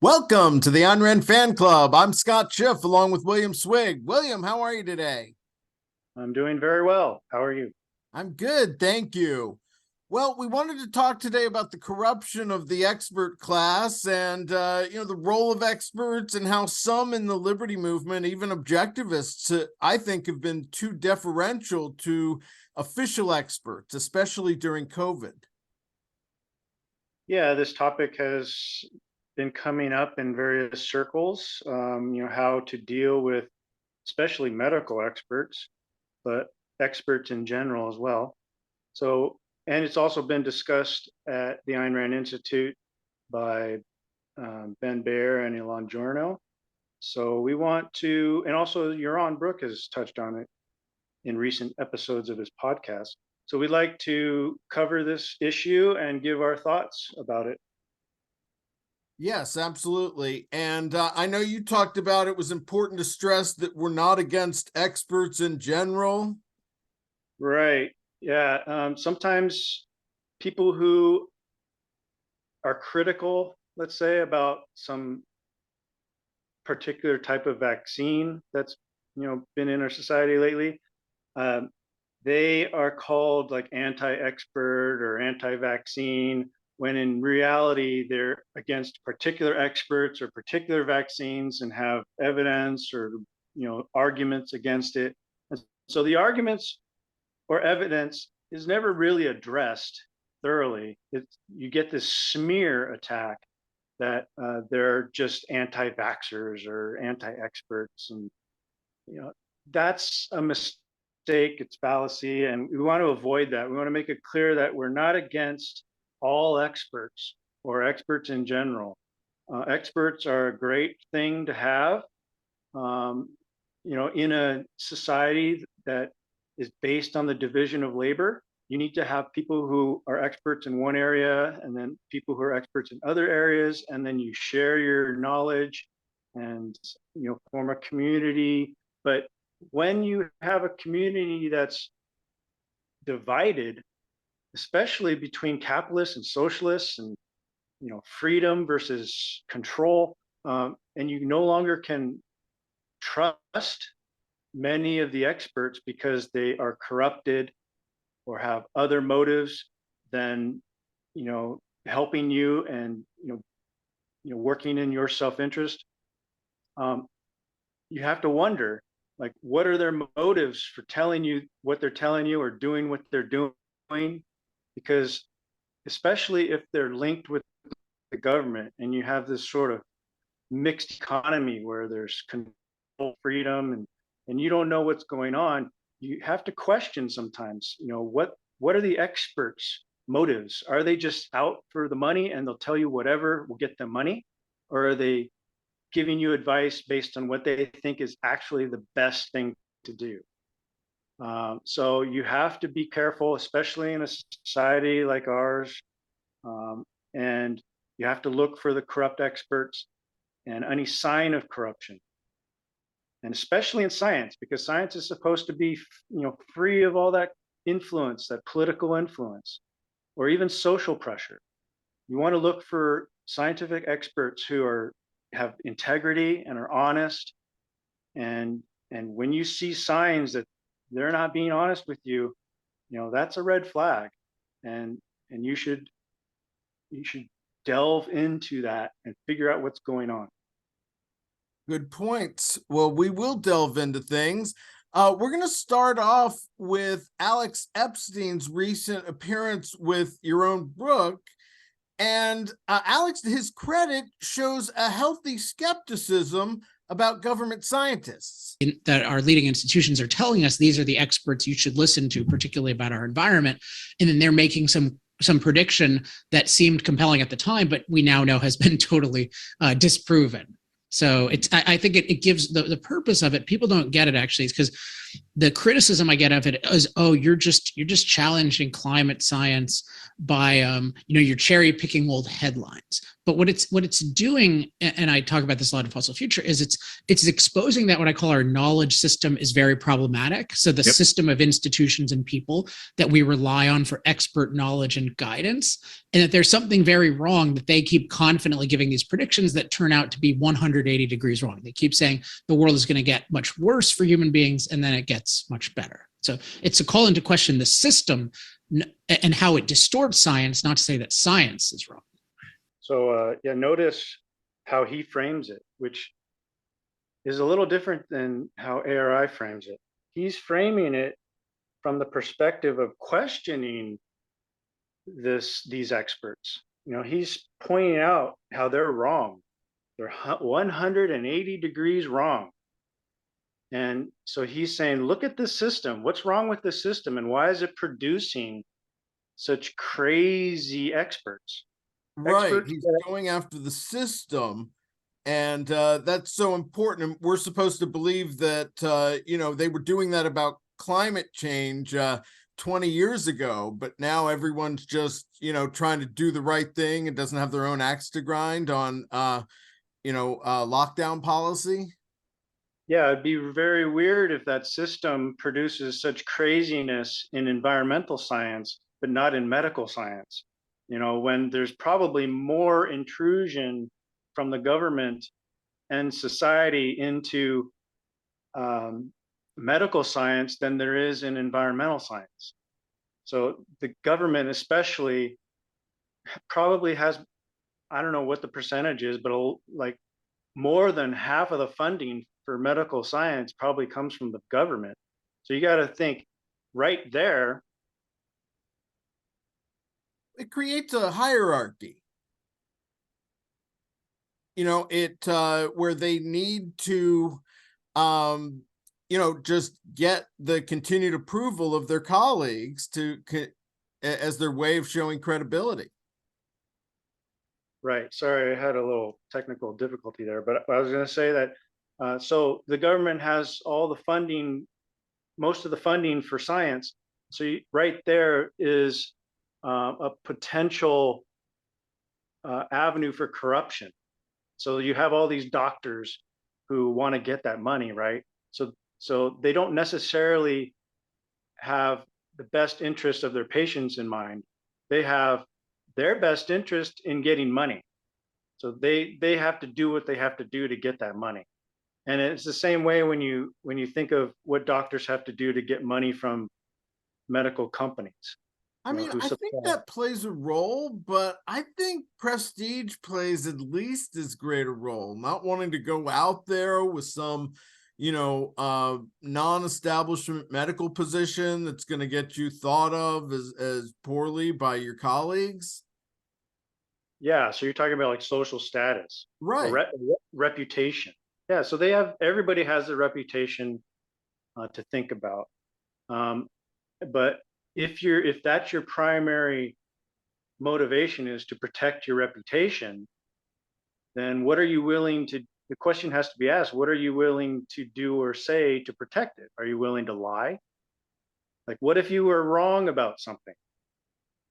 Welcome to the Unread Fan Club. I'm Scott Schiff along with William Swig. William, how are you today? I'm doing very well. How are you? I'm good, thank you. Well, we wanted to talk today about the corruption of the expert class and, the role of experts and how some in the liberty movement, even objectivists, I think have been too deferential to official experts, especially during COVID. Yeah, this topic has been coming up in various circles, how to deal with especially medical experts, but experts in general as well. So, and it's also been discussed at the Ayn Rand Institute by Ben Baer and Elan Journo. So we want to, and also Yaron Brook has touched on it in recent episodes of his podcast. So we'd like to cover this issue and give our thoughts about it. Yes, absolutely. And I know you talked about it was important to stress that we're not against experts in general. Right. Yeah. Sometimes people who are critical, let's say, about some particular type of vaccine that's been in our society lately, um, they are called like anti-expert or anti-vaccine, when in reality they're against particular experts or particular vaccines and have evidence or arguments against it. And so the arguments or evidence is never really addressed thoroughly. You get this smear attack that they're just anti-vaxxers or anti-experts, and that's a mistake. It's fallacy, and we want to avoid that. We want to make it clear that we're not against all experts or experts in general. Experts are a great thing to have, in a society that is based on the division of labor. You need to have people who are experts in one area and then people who are experts in other areas, and then you share your knowledge and form a community. But when you have a community that's divided, especially between capitalists and socialists, and freedom versus control, and you no longer can trust many of the experts because they are corrupted or have other motives than helping you and working in your self-interest. You have to wonder, like, what are their motives for telling you what they're telling you or doing what they're doing? Because especially if they're linked with the government and you have this sort of mixed economy where there's control, freedom, and you don't know what's going on, you have to question sometimes, what are the experts' motives? Are they just out for the money and they'll tell you whatever will get them money? Or are they giving you advice based on what they think is actually the best thing to do? So you have to be careful, especially in a society like ours. And you have to look for the corrupt experts and any sign of corruption. And especially in science, because science is supposed to be, free of all that influence, that political influence, or even social pressure. You want to look for scientific experts who have integrity and are honest. And when you see signs that they're not being honest with you, that's a red flag. And you should delve into that and figure out what's going on. Good points. Well, we will delve into things. We're going to start off with Alex Epstein's recent appearance with Yaron Brook. And Alex, to his credit, shows a healthy skepticism about government scientists. That our leading institutions are telling us these are the experts you should listen to, particularly about our environment. And then they're making some prediction that seemed compelling at the time, but we now know has been totally disproven. So I think it gives the purpose of it. People don't get it, actually. It's because the criticism I get of it is, oh, you're just challenging climate science by you're cherry picking old headlines. But what it's doing, and I talk about this a lot in Fossil Future, is it's exposing that what I call our knowledge system is very problematic. So the system of institutions and people that we rely on for expert knowledge and guidance, and that there's something very wrong that they keep confidently giving these predictions that turn out to be 180 degrees wrong. They keep saying the world is going to get much worse for human beings, and then it gets much better. So it's a call into question the system and how it distorts science, not to say that science is wrong. So notice how he frames it, which is a little different than how ARI frames it. He's framing it from the perspective of questioning these experts. He's pointing out how they're wrong. They're 180 degrees wrong. And so he's saying, look at this system. What's wrong with this system? And why is it producing such crazy experts? Right. He's going after the system. And that's so important. And we're supposed to believe that, they were doing that about climate change 20 years ago. But now everyone's just, trying to do the right thing and doesn't have their own axe to grind on, lockdown policy. Yeah, it'd be very weird if that system produces such craziness in environmental science, but not in medical science. When there's probably more intrusion from the government and society into medical science than there is in environmental science. So the government especially probably has, I don't know what the percentage is, but like more than half of the funding for medical science probably comes from the government. So you got to think right there. It creates a hierarchy. Where they need to, just get the continued approval of their colleagues as their way of showing credibility. Right. Sorry, I had a little technical difficulty there, but I was going to say that so the government has all the funding, most of the funding for science. So right there is a potential avenue for corruption. So you have all these doctors who want to get that money, right? So they don't necessarily have the best interest of their patients in mind. They have their best interest in getting money. So they have to do what they have to do to get that money. And it's the same way when you think of what doctors have to do to get money from medical companies. I mean, I think that plays a role, but I think prestige plays at least as great a role. Not wanting to go out there with some, non-establishment medical position that's going to get you thought of as poorly by your colleagues. Yeah, so you're talking about like social status, right? Reputation. Yeah, so everybody has a reputation to think about. But if that's your primary motivation is to protect your reputation, then what are you willing to, the question has to be asked, what are you willing to do or say to protect it? Are you willing to lie? Like, what if you were wrong about something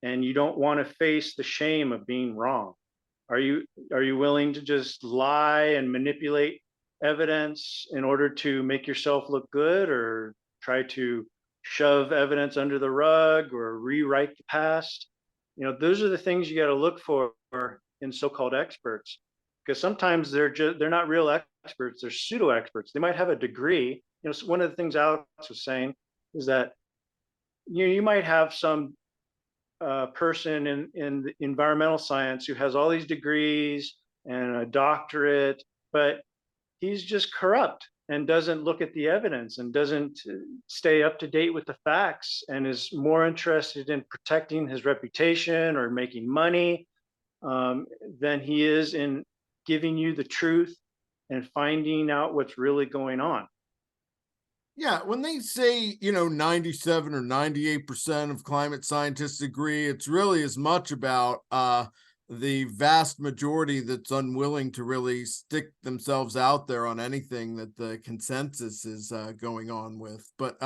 and you don't want to face the shame of being wrong? Are you willing to just lie and manipulate evidence in order to make yourself look good, or try to shove evidence under the rug or rewrite the past? Those are the things you got to look for in so-called experts, because sometimes they're not real experts, they're pseudo experts. They might have a degree. One of the things Alex was saying is that you might have some person in the environmental science who has all these degrees and a doctorate, but he's just corrupt and doesn't look at the evidence and doesn't stay up to date with the facts, and is more interested in protecting his reputation or making money than he is in giving you the truth and finding out what's really going on. Yeah, when they say, 97 or 98% of climate scientists agree, it's really as much about the vast majority that's unwilling to really stick themselves out there on anything that the consensus is going on with. But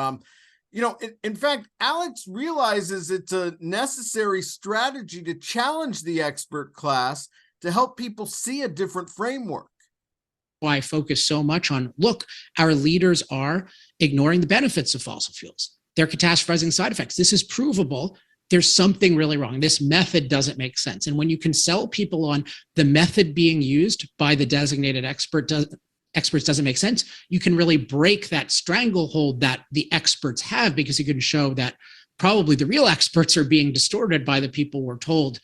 in fact, Alex realizes it's a necessary strategy to challenge the expert class to help people see a different framework. Why I focus so much on, look, our leaders are ignoring the benefits of fossil fuels. They're catastrophizing side effects. This is provable. There's something really wrong. This method doesn't make sense. And when you can sell people on the method being used by the designated experts doesn't make sense, you can really break that stranglehold that the experts have, because you can show that probably the real experts are being distorted by the people we're told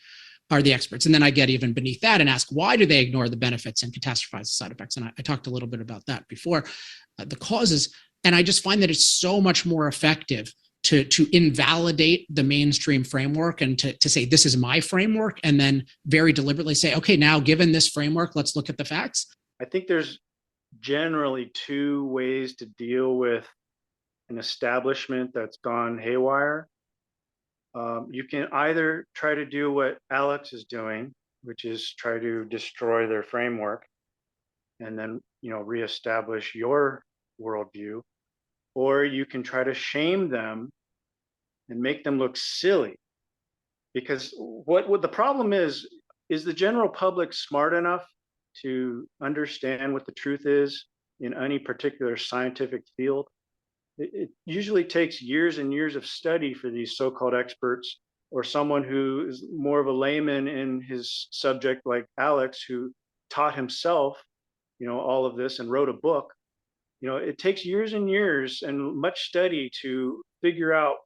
are the experts. And then I get even beneath that and ask, why do they ignore the benefits and catastrophize the side effects? And I talked a little bit about that before, the causes. And I just find that it's so much more effective to invalidate the mainstream framework and to say, this is my framework, and then very deliberately say, okay, now given this framework, let's look at the facts. I think there's generally two ways to deal with an establishment that's gone haywire. You can either try to do what Alex is doing, which is try to destroy their framework and then, reestablish your worldview, or you can try to shame them and make them look silly. Because what the problem is the general public smart enough to understand what the truth is in any particular scientific field? It usually takes years and years of study for these so-called experts, or someone who is more of a layman in his subject, like Alex, who taught himself, all of this and wrote a book. It takes years and years and much study to figure out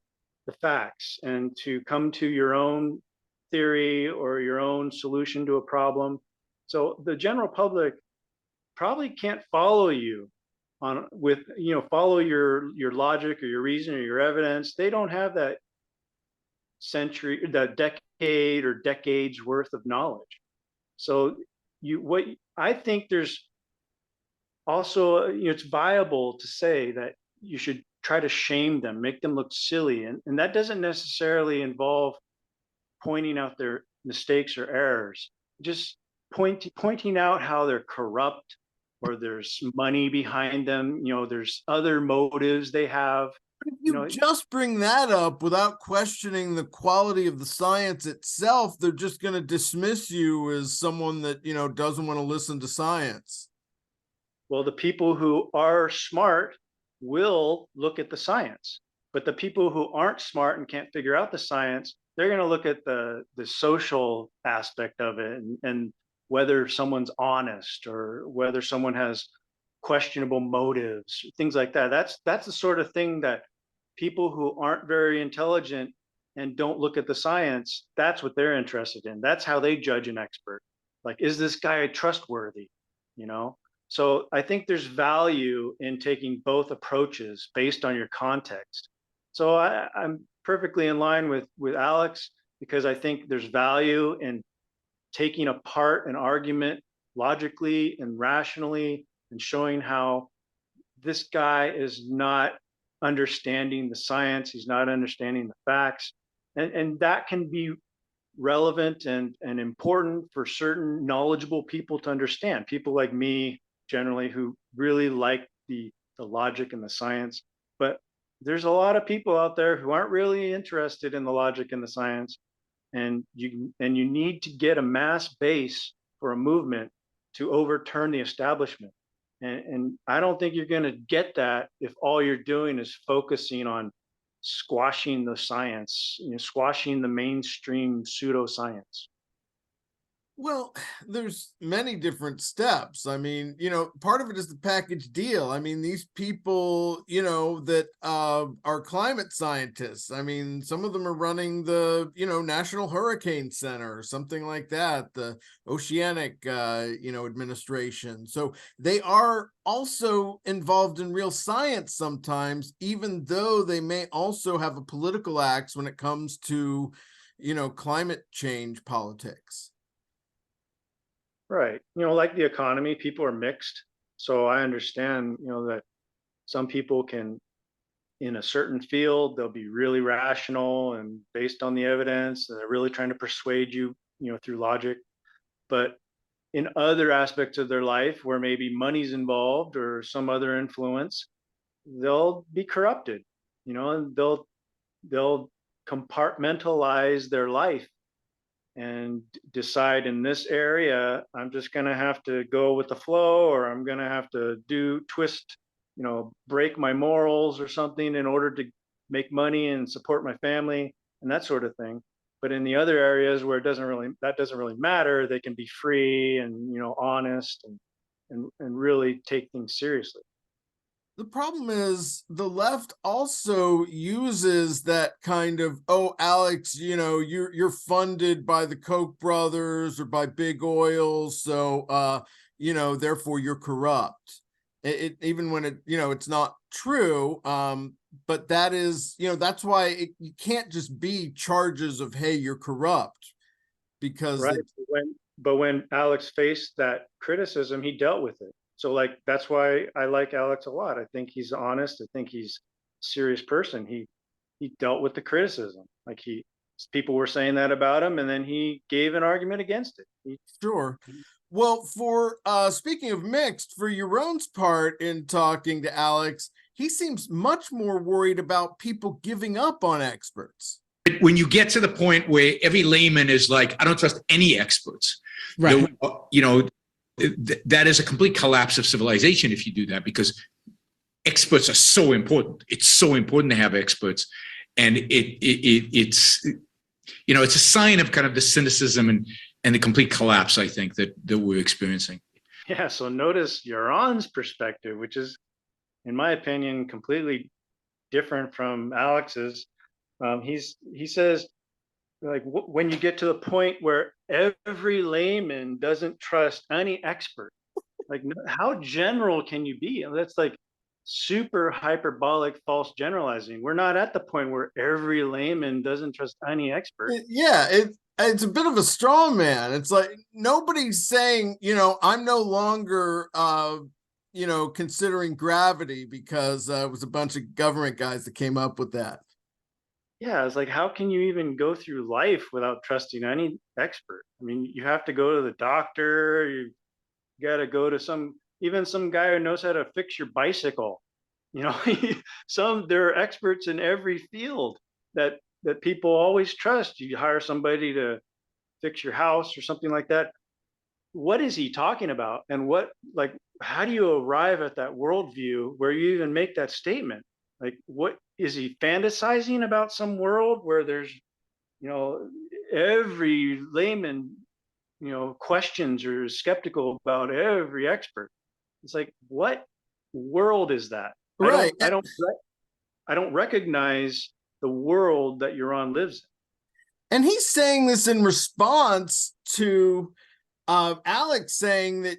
the facts and to come to your own theory or your own solution to a problem. So the general public probably can't follow you follow your logic or your reason or your evidence. They don't have that decade or decades worth of knowledge. So I think there's also, it's viable to say that you should try to shame them, make them look silly. And that doesn't necessarily involve pointing out their mistakes or errors, just pointing out how they're corrupt, or there's money behind them, there's other motives they have. But if you just bring that up without questioning the quality of the science itself, they're just going to dismiss you as someone that, doesn't want to listen to science. Well, the people who are smart will look at the science, but the people who aren't smart and can't figure out the science, they're going to look at the social aspect of it, and whether someone's honest or whether someone has questionable motives, things like that. That's the sort of thing that people who aren't very intelligent and don't look at the science, that's what they're interested in. That's how they judge an expert. Like, is this guy trustworthy? So I think there's value in taking both approaches based on your context. So I'm perfectly in line with Alex, because I think there's value in taking apart an argument logically and rationally and showing how this guy is not understanding the science, he's not understanding the facts. And that can be relevant and important for certain knowledgeable people to understand. People like me, generally, who really like the logic and the science. But there's a lot of people out there who aren't really interested in the logic and the science. And you need to get a mass base for a movement to overturn the establishment. And I don't think you're going to get that if all you're doing is focusing on squashing the science, squashing the mainstream pseudoscience. Well, there's many different steps. I mean, part of it is the package deal. I mean, these people, that are climate scientists. I mean, some of them are running the, National Hurricane Center or something like that, the Oceanic, administration. So they are also involved in real science sometimes, even though they may also have a political axe when it comes to, climate change politics. Right. Like the economy, people are mixed. So I understand, that some people can, in a certain field, they'll be really rational and based on the evidence, and they're really trying to persuade you, through logic. But in other aspects of their life where maybe money's involved or some other influence, they'll be corrupted, and they'll compartmentalize their life and decide, in this area I'm just going to have to go with the flow, or I'm going to have to break my morals or something in order to make money and support my family and that sort of thing. But in the other areas where that doesn't really matter, they can be free and honest and really take things seriously. The problem is the left also uses that kind of, oh, Alex, you're funded by the Koch brothers or by big oil, so therefore you're corrupt. It even when it's not true, but that is, that's why you can't just be charges of, hey, you're corrupt, because right. But when Alex faced that criticism, he dealt with it. So that's why I like Alex a lot. I think he's honest. I think he's a serious person. He dealt with the criticism. People were saying that about him, and then he gave an argument against it. Sure. Well, for speaking of mixed, for Yaron's part in talking to Alex, he seems much more worried about people giving up on experts. When you get to the point where every layman is like, I don't trust any experts, Right. That is a complete collapse of civilization if you do that, because experts are so important. It's so important to have experts, and it's a sign of kind of the cynicism and the complete collapse, I think, that we're experiencing. Yeah. So notice Yaron's perspective, which is, in my opinion, completely different from Alex's. He says, when you get to the point where every layman doesn't trust any expert, how general can you be? That's super hyperbolic, false generalizing. We're not at the point where every layman doesn't trust any expert. Yeah, it's a bit of a straw man. It's like nobody's saying, I'm no longer considering gravity because it was a bunch of government guys that came up with that. Yeah, it's how can you even go through life without trusting any expert? I mean, you have to go to the doctor, you got to go to some guy who knows how to fix your bicycle. There are experts in every field that people always trust. You hire somebody to fix your house or something like that. What is he talking about? And how do you arrive at that worldview where you even make that statement? What is he fantasizing about? Some world where there's, every layman, questions or is skeptical about every expert. It's what world is that? Right. I don't recognize the world that Yaron lives in. And he's saying this in response to Alex saying that,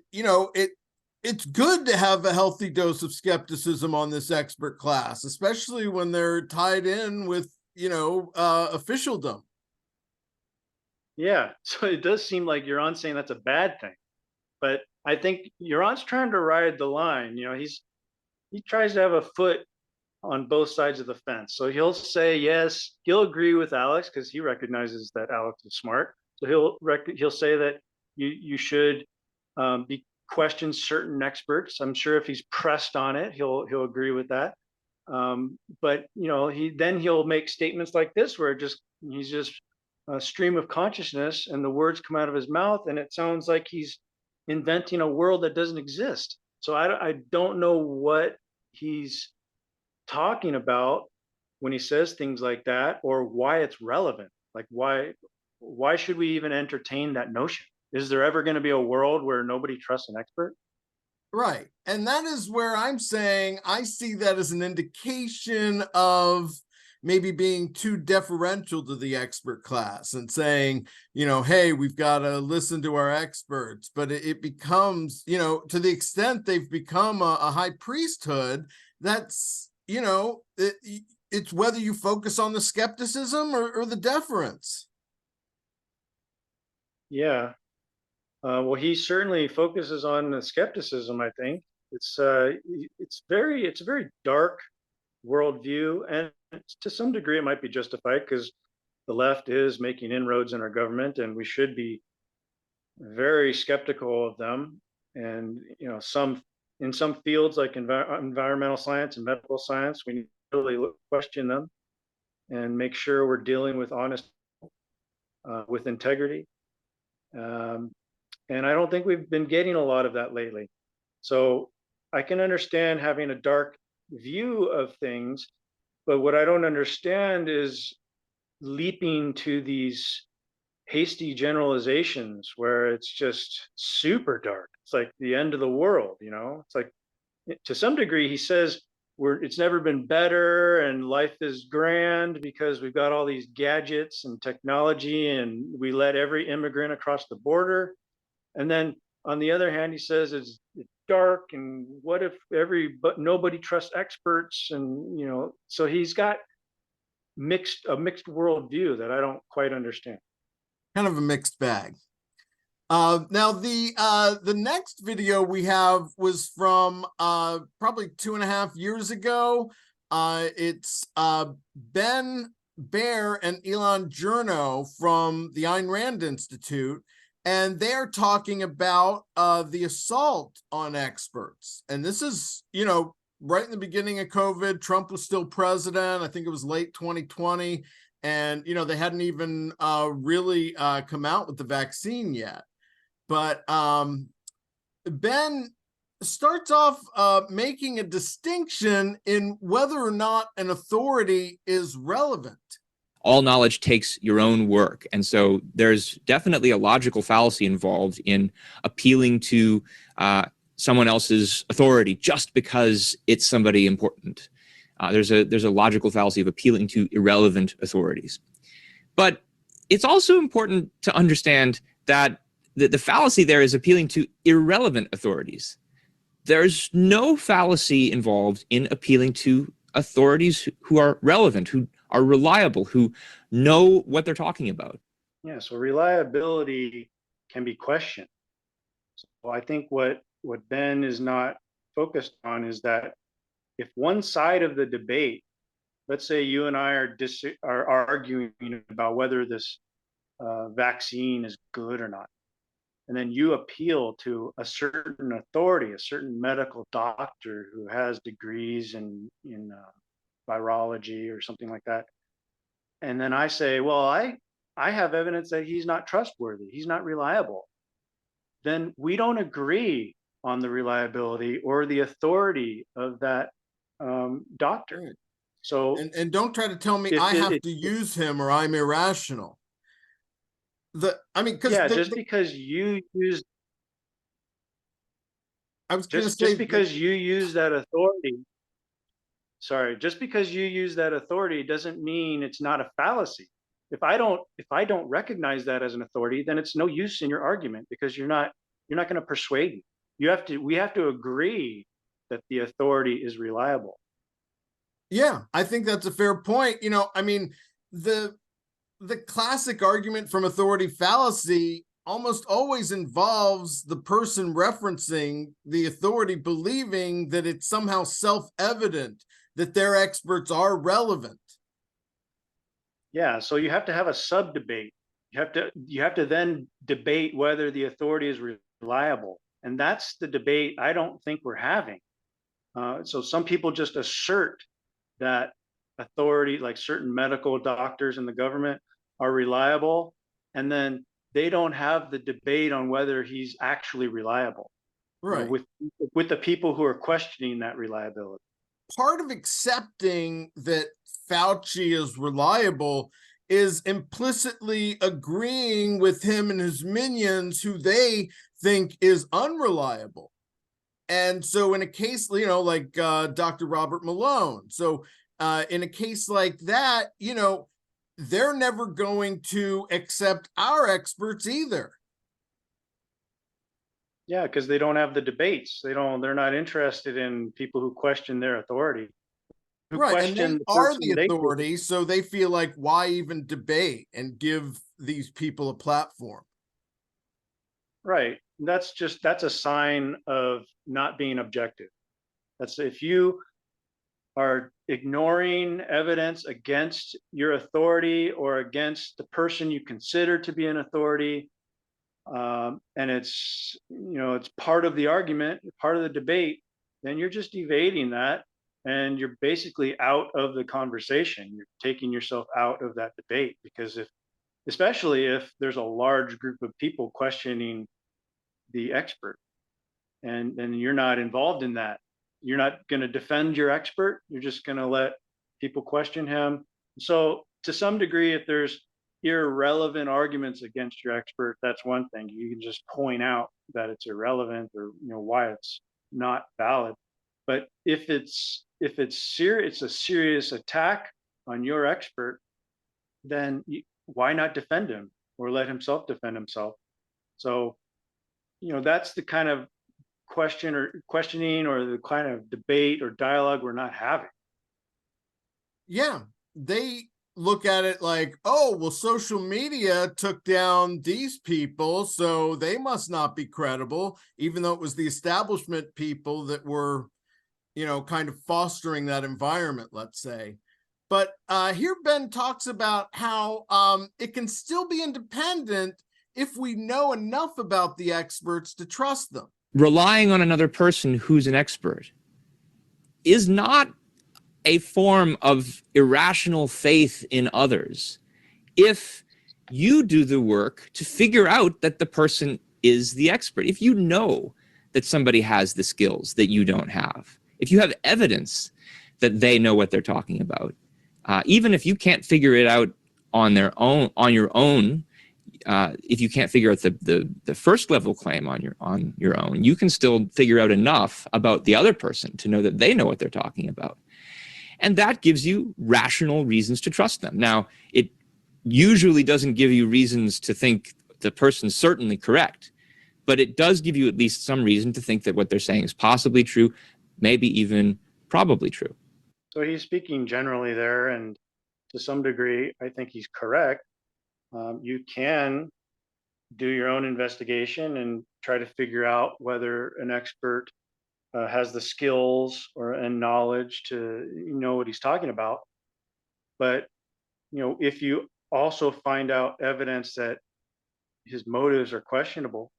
it's good to have a healthy dose of skepticism on this expert class, especially when they're tied in with, officialdom. Yeah. So it does seem like Yaron's saying that's a bad thing, but I think Yaron's trying to ride the line. He tries to have a foot on both sides of the fence. So he'll say, yes, he'll agree with Alex because he recognizes that Alex is smart. So he'll say that you should be question certain experts. I'm sure if he's pressed on it, he'll agree with that. But he'll make statements like this where he's just a stream of consciousness, and the words come out of his mouth, and it sounds like he's inventing a world that doesn't exist. So I don't know what he's talking about when he says things like that, or why it's relevant. Why should we even entertain that notion? Is there ever going to be a world where nobody trusts an expert? Right. And that is where I'm saying I see that as an indication of maybe being too deferential to the expert class and saying, hey, we've got to listen to our experts. But it becomes, to the extent they've become a high priesthood, that's, it's whether you focus on the skepticism or the deference. Yeah. Well, he certainly focuses on the skepticism. I think it's a very dark worldview, and to some degree it might be justified because the left is making inroads in our government, and we should be very skeptical of them. And in some fields like environmental science and medical science, we need to really question them and make sure we're dealing with honest, with integrity. And I don't think we've been getting a lot of that lately. So I can understand having a dark view of things, but what I don't understand is leaping to these hasty generalizations where it's just super dark. It's like the end of the world, It's like, to some degree, he says it's never been better and life is grand because we've got all these gadgets and technology and we let every immigrant across the border. And then on the other hand, he says it's dark and what if but nobody trusts experts, and so he's got a mixed worldview that I don't quite understand. Kind of a mixed bag. Now the next video we have was from probably 2.5 years ago. It's Ben Baer and Elan Journo from the Ayn Rand Institute, and they're talking about the assault on experts. And this is, right in the beginning of COVID. Trump was still president. I think it was late 2020. And, they hadn't even really come out with the vaccine yet. But Ben starts off making a distinction in whether or not an authority is relevant. All knowledge takes your own work. And so there's definitely a logical fallacy involved in appealing to someone else's authority just because it's somebody important. There's a logical fallacy of appealing to irrelevant authorities. But it's also important to understand that the fallacy there is appealing to irrelevant authorities. There's no fallacy involved in appealing to authorities who are relevant, who are reliable, who know what they're talking about. Yeah, so reliability can be questioned. So I think what Ben is not focused on is that if one side of the debate, let's say you and I are arguing about whether this vaccine is good or not, and then you appeal to a certain authority, a certain medical doctor who has degrees in virology or something like that, and then I say, well, I have evidence that he's not trustworthy, he's not reliable, then we don't agree on the reliability or the authority of that doctor. Right. So and don't try to tell me I have to use him or I'm irrational. Just because you use just because you use that authority. Sorry, just because you use that authority doesn't mean it's not a fallacy. If I don't recognize that as an authority, then it's no use in your argument because you're not going to persuade me. We have to agree that the authority is reliable. Yeah, I think that's a fair point. The classic argument from authority fallacy almost always involves the person referencing the authority believing that it's somehow self-evident that their experts are relevant. Yeah, so you have to have a sub-debate. You have to then debate whether the authority is reliable. And that's the debate I don't think we're having. So some people just assert that authority, like certain medical doctors in the government, are reliable, and then they don't have the debate on whether he's actually reliable. Right. With the people who are questioning that reliability. Part of accepting that Fauci is reliable is implicitly agreeing with him and his minions who they think is unreliable. And so in a case, like Dr. Robert Malone, so in a case like that, they're never going to accept our experts either. Yeah, because they don't have the debates. They're not interested in people who question their authority. Right, and they are the authority, so they feel like, why even debate and give these people a platform? Right. That's a sign of not being objective. That's if you are ignoring evidence against your authority or against the person you consider to be an authority, and it's, you know, it's part of the argument, part of the debate, then you're just evading that, and you're basically out of the conversation. You're taking yourself out of that debate, because if, especially if there's a large group of people questioning the expert, and you're not involved in that, you're not going to defend your expert. You're just going to let people question him. So to some degree, if there's irrelevant arguments against your expert, that's one thing. You can just point out that it's irrelevant, or, you know, why it's not valid. But if it's serious, it's a serious attack on your expert, then why not defend him or let himself defend himself? So, you know, that's the kind of questioning or the kind of debate or dialogue we're not having. Yeah, they look at it like, oh, well, social media took down these people, so they must not be credible, even though it was the establishment people that were, you know, kind of fostering that environment, let's say. But here Ben talks about how it can still be independent if we know enough about the experts to trust them. Relying on another person who's an expert is not a form of irrational faith in others if you do the work to figure out that the person is the expert. If you know that somebody has the skills that you don't have, if you have evidence that they know what they're talking about, even if you can't figure it out on your own, if you can't figure out the first level claim on your own, you can still figure out enough about the other person to know that they know what they're talking about. And that gives you rational reasons to trust them. Now, it usually doesn't give you reasons to think the person's certainly correct, but it does give you at least some reason to think that what they're saying is possibly true, maybe even probably true. So he's speaking generally there, and to some degree, I think he's correct. You can do your own investigation and try to figure out whether an expert has the skills and knowledge to know what he's talking about. But, you know, if you also find out evidence that his motives are questionable,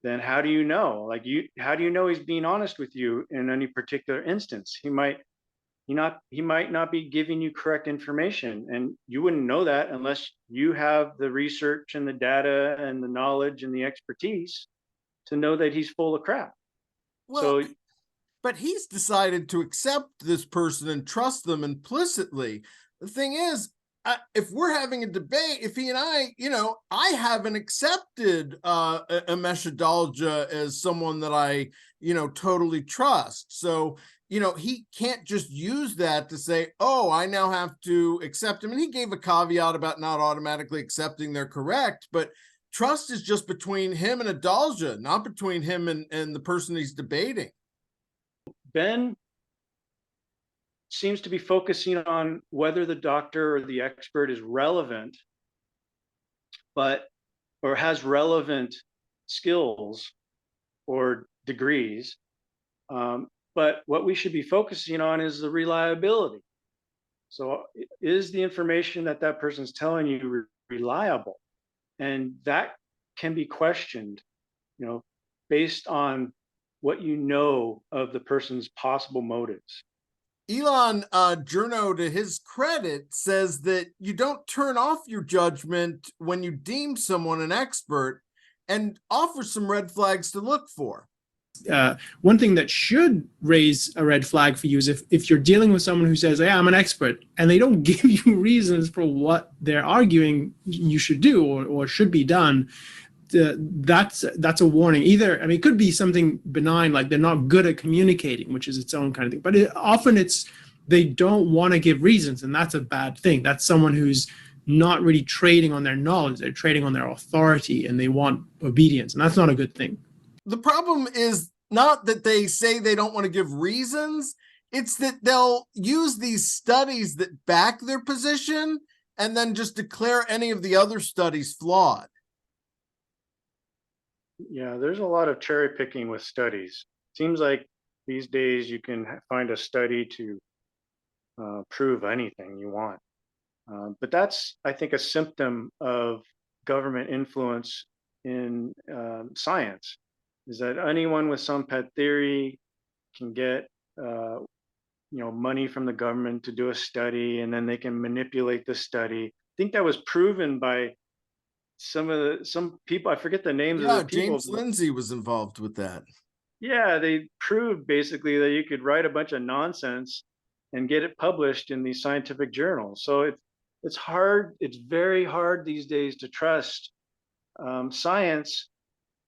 then how do you know? How do you know he's being honest with you in any particular instance? He might not be giving you correct information, and you wouldn't know that unless you have the research and the data and the knowledge and the expertise to know that he's full of crap. Well, So, but he's decided to accept this person and trust them implicitly. The thing is, if we're having a debate, if he and I, you know, I haven't accepted Amesh Adalja as someone that I, you know, totally trust. So, you know, he can't just use that to say, oh, I now have to accept him. And he gave a caveat about not automatically accepting they're correct, but trust is just between him and Adalja, not between him and the person he's debating. Ben seems to be focusing on whether the doctor or the expert is relevant, or has relevant skills or degrees. But what we should be focusing on is the reliability. So is the information that person's telling you reliable? And that can be questioned, you know, based on what you know of the person's possible motives. Elan Journo, to his credit, says that you don't turn off your judgment when you deem someone an expert, and offers some red flags to look for. One thing that should raise a red flag for you is if you're dealing with someone who says, yeah, I'm an expert, and they don't give you reasons for what they're arguing you should do or should be done. That's a warning. Either, I mean, it could be something benign, like they're not good at communicating, which is its own kind of thing. But often it's they don't want to give reasons, and that's a bad thing. That's someone who's not really trading on their knowledge. They're trading on their authority, and they want obedience, and that's not a good thing. The problem is not that they say they don't want to give reasons. It's that they'll use these studies that back their position and then just declare any of the other studies flawed. Yeah, there's a lot of cherry picking with studies. Seems like these days you can find a study to prove anything you want. But that's, I think, a symptom of government influence in science, is that anyone with some pet theory can get money from the government to do a study, and then they can manipulate the study. I think that was proven by some people. I forget the names of Yeah, the people. James Lindsay was involved with that. Yeah, they proved basically that you could write a bunch of nonsense and get it published in these scientific journals. So it's hard. It's very hard these days to trust science.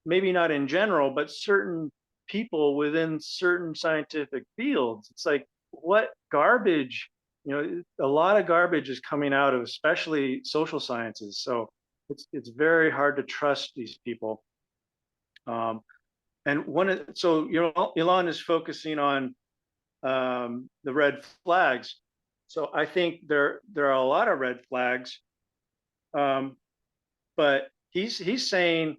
Maybe not in general, but certain people within certain scientific fields. It's like, what garbage? A lot of garbage is coming out of especially social sciences. So it's very hard to trust these people. And Elan is focusing on the red flags. So I think there are a lot of red flags, but he's saying,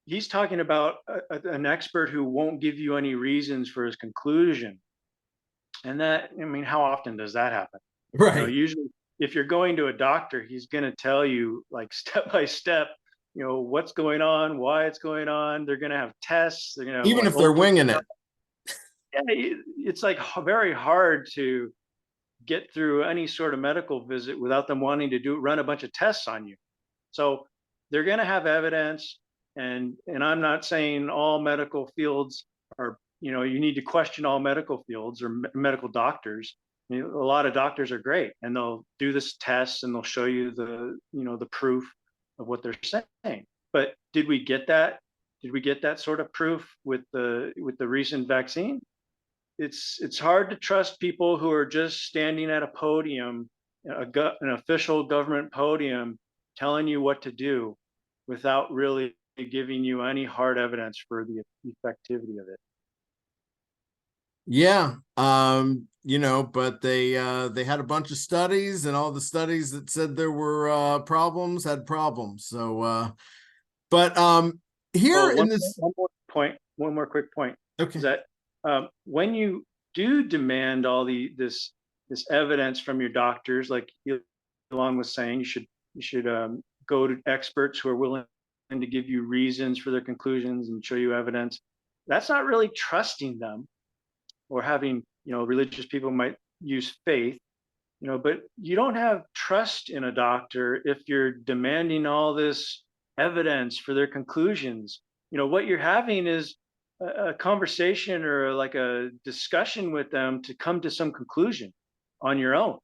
he's talking about an expert who won't give you any reasons for his conclusion. And that, I mean, how often does that happen? Right. Usually, if you're going to a doctor, he's going to tell you like step by step, what's going on, why it's going on. They're going to have tests. They're going to have, Even like, if they're winging it. Yeah, it's like very hard to get through any sort of medical visit without them wanting to run a bunch of tests on you. So they're going to have evidence. And I'm not saying all medical fields are, you need to question all medical fields or medical doctors. A lot of doctors are great, and they'll do this test and they'll show you the proof of what they're saying. But did we get that? Did we get that sort of proof with the recent vaccine? It's hard to trust people who are just standing at a podium, an official government podium, telling you what to do without really giving you any hard evidence for the effectivity of it. Yeah. But they had a bunch of studies, and all the studies that said there were problems had problems. So here in this one more quick point. Okay. Is that when you do demand all this evidence from your doctors, like Elan was saying, you should go to experts who are willing to give you reasons for their conclusions and show you evidence. That's not really trusting them, or having, religious people might use faith, but you don't have trust in a doctor if you're demanding all this evidence for their conclusions. What you're having is a conversation or like a discussion with them to come to some conclusion on your own.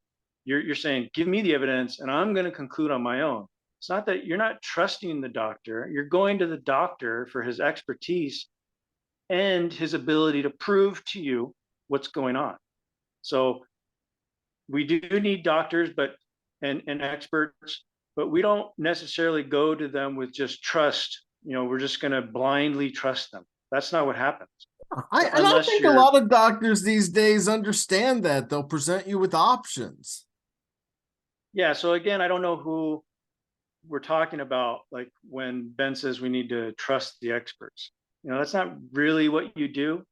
You're saying, give me the evidence and I'm going to conclude on my own. It's not that you're not trusting the doctor. You're going to the doctor for his expertise and his ability to prove to you what's going on. So we do need doctors, and experts, but we don't necessarily go to them with just trust. We're just going to blindly trust them. That's not what happens. I think a lot of doctors these days understand that. They'll present you with options. Yeah. So again, I don't know who we're talking about, like when Ben says we need to trust the experts. That's not really what you do.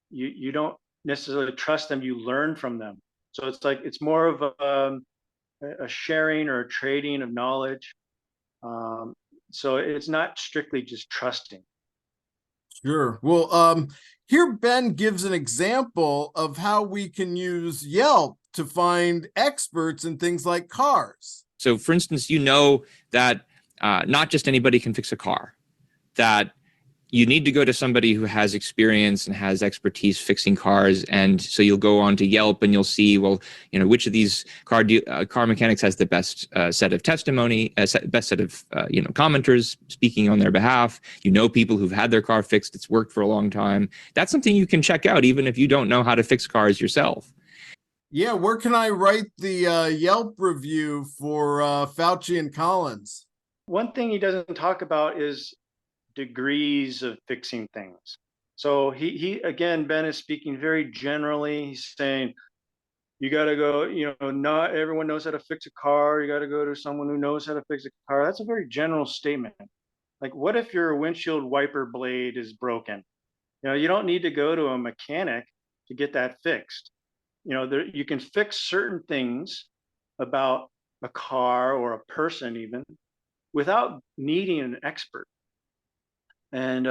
You don't necessarily trust them, you learn from them. So it's more of a sharing or a trading of knowledge. So it's not strictly just trusting. Sure. Well, here Ben gives an example of how we can use Yelp to find experts in things like cars. So for instance, that not just anybody can fix a car, that you need to go to somebody who has experience and has expertise fixing cars. And so you'll go on to Yelp and you'll see, which of these car mechanics has the best set of testimony, best set of, commenters speaking on their behalf. People who've had their car fixed. It's worked for a long time. That's something you can check out, even if you don't know how to fix cars yourself. Yeah. Where can I write the Yelp review for Fauci and Collins? One thing he doesn't talk about is degrees of fixing things. So he again, Ben is speaking very generally. He's saying you got to go, not everyone knows how to fix a car. You got to go to someone who knows how to fix a car. That's a very general statement. Like, what if your windshield wiper blade is broken? You don't need to go to a mechanic to get that fixed. You can fix certain things about a car or a person even without needing an expert. And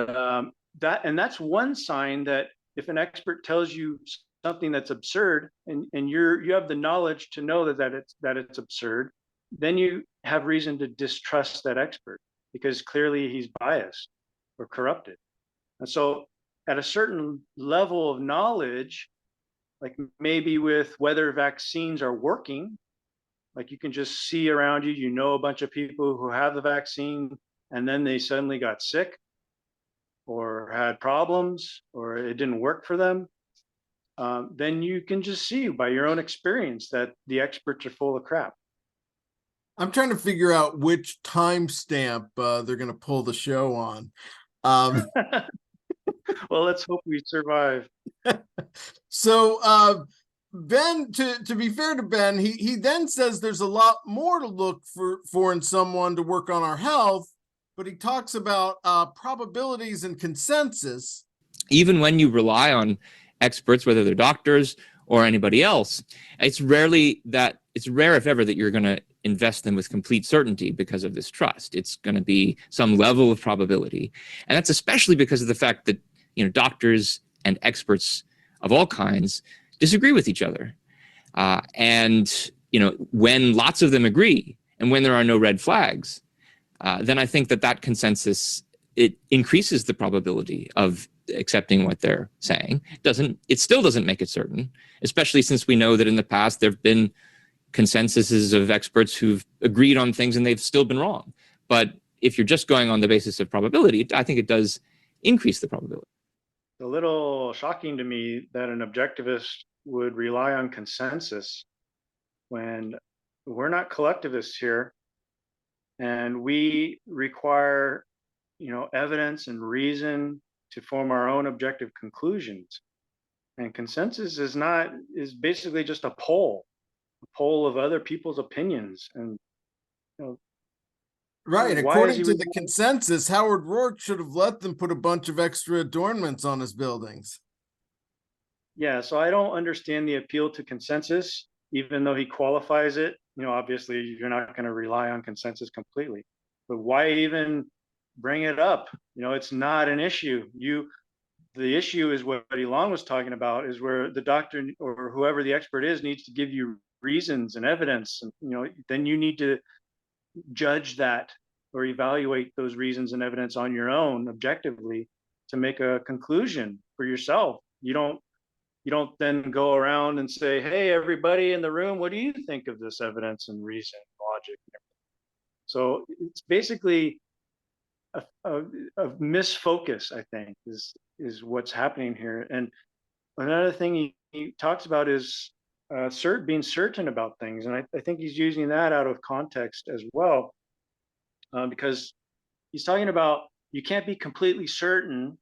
that's one sign that if an expert tells you something that's absurd, and you have the knowledge to know that it's absurd, then you have reason to distrust that expert because clearly he's biased or corrupted. And so at a certain level of knowledge, like maybe with whether vaccines are working, like you can just see around you, a bunch of people who have the vaccine and then they suddenly got sick or had problems or it didn't work for them. Then you can just see by your own experience that the experts are full of crap. I'm trying to figure out which timestamp they're going to pull the show on. Well, let's hope we survive. So Ben, to be fair to Ben, he then says there's a lot more to look for in someone to work on our health, but he talks about probabilities and consensus. Even when you rely on experts, whether they're doctors or anybody else, it's rare, if ever, that you're going to invest them with complete certainty because of this trust. It's going to be some level of probability. And that's especially because of the fact that, doctors and experts of all kinds disagree with each other. And when lots of them agree and when there are no red flags, then I think that consensus, it increases the probability of accepting what they're saying. It still doesn't make it certain, especially since we know that in the past there have been consensuses of experts who've agreed on things and they've still been wrong. But if you're just going on the basis of probability, I think it does increase the probability. It's a little shocking to me that an objectivist would rely on consensus when we're not collectivists here, and we require, evidence and reason to form our own objective conclusions. And consensus is basically just a poll of other people's opinions. And right, according to the consensus, Howard Rourke should have let them put a bunch of extra adornments on his buildings. Yeah, so I don't understand the appeal to consensus, even though he qualifies it. Obviously you're not going to rely on consensus completely, but why even bring it up? It's not an issue. The issue is what Elan was talking about, is where the doctor or whoever the expert is needs to give you reasons and evidence, and then you need to judge that or evaluate those reasons and evidence on your own objectively to make a conclusion for yourself. You don't then go around and say, hey, everybody in the room, what do you think of this evidence and reason, logic? So it's basically a misfocus, I think, is what's happening here. And another thing he talks about is being certain about things. And I think he's using that out of context as well, because he's talking about you can't be completely certain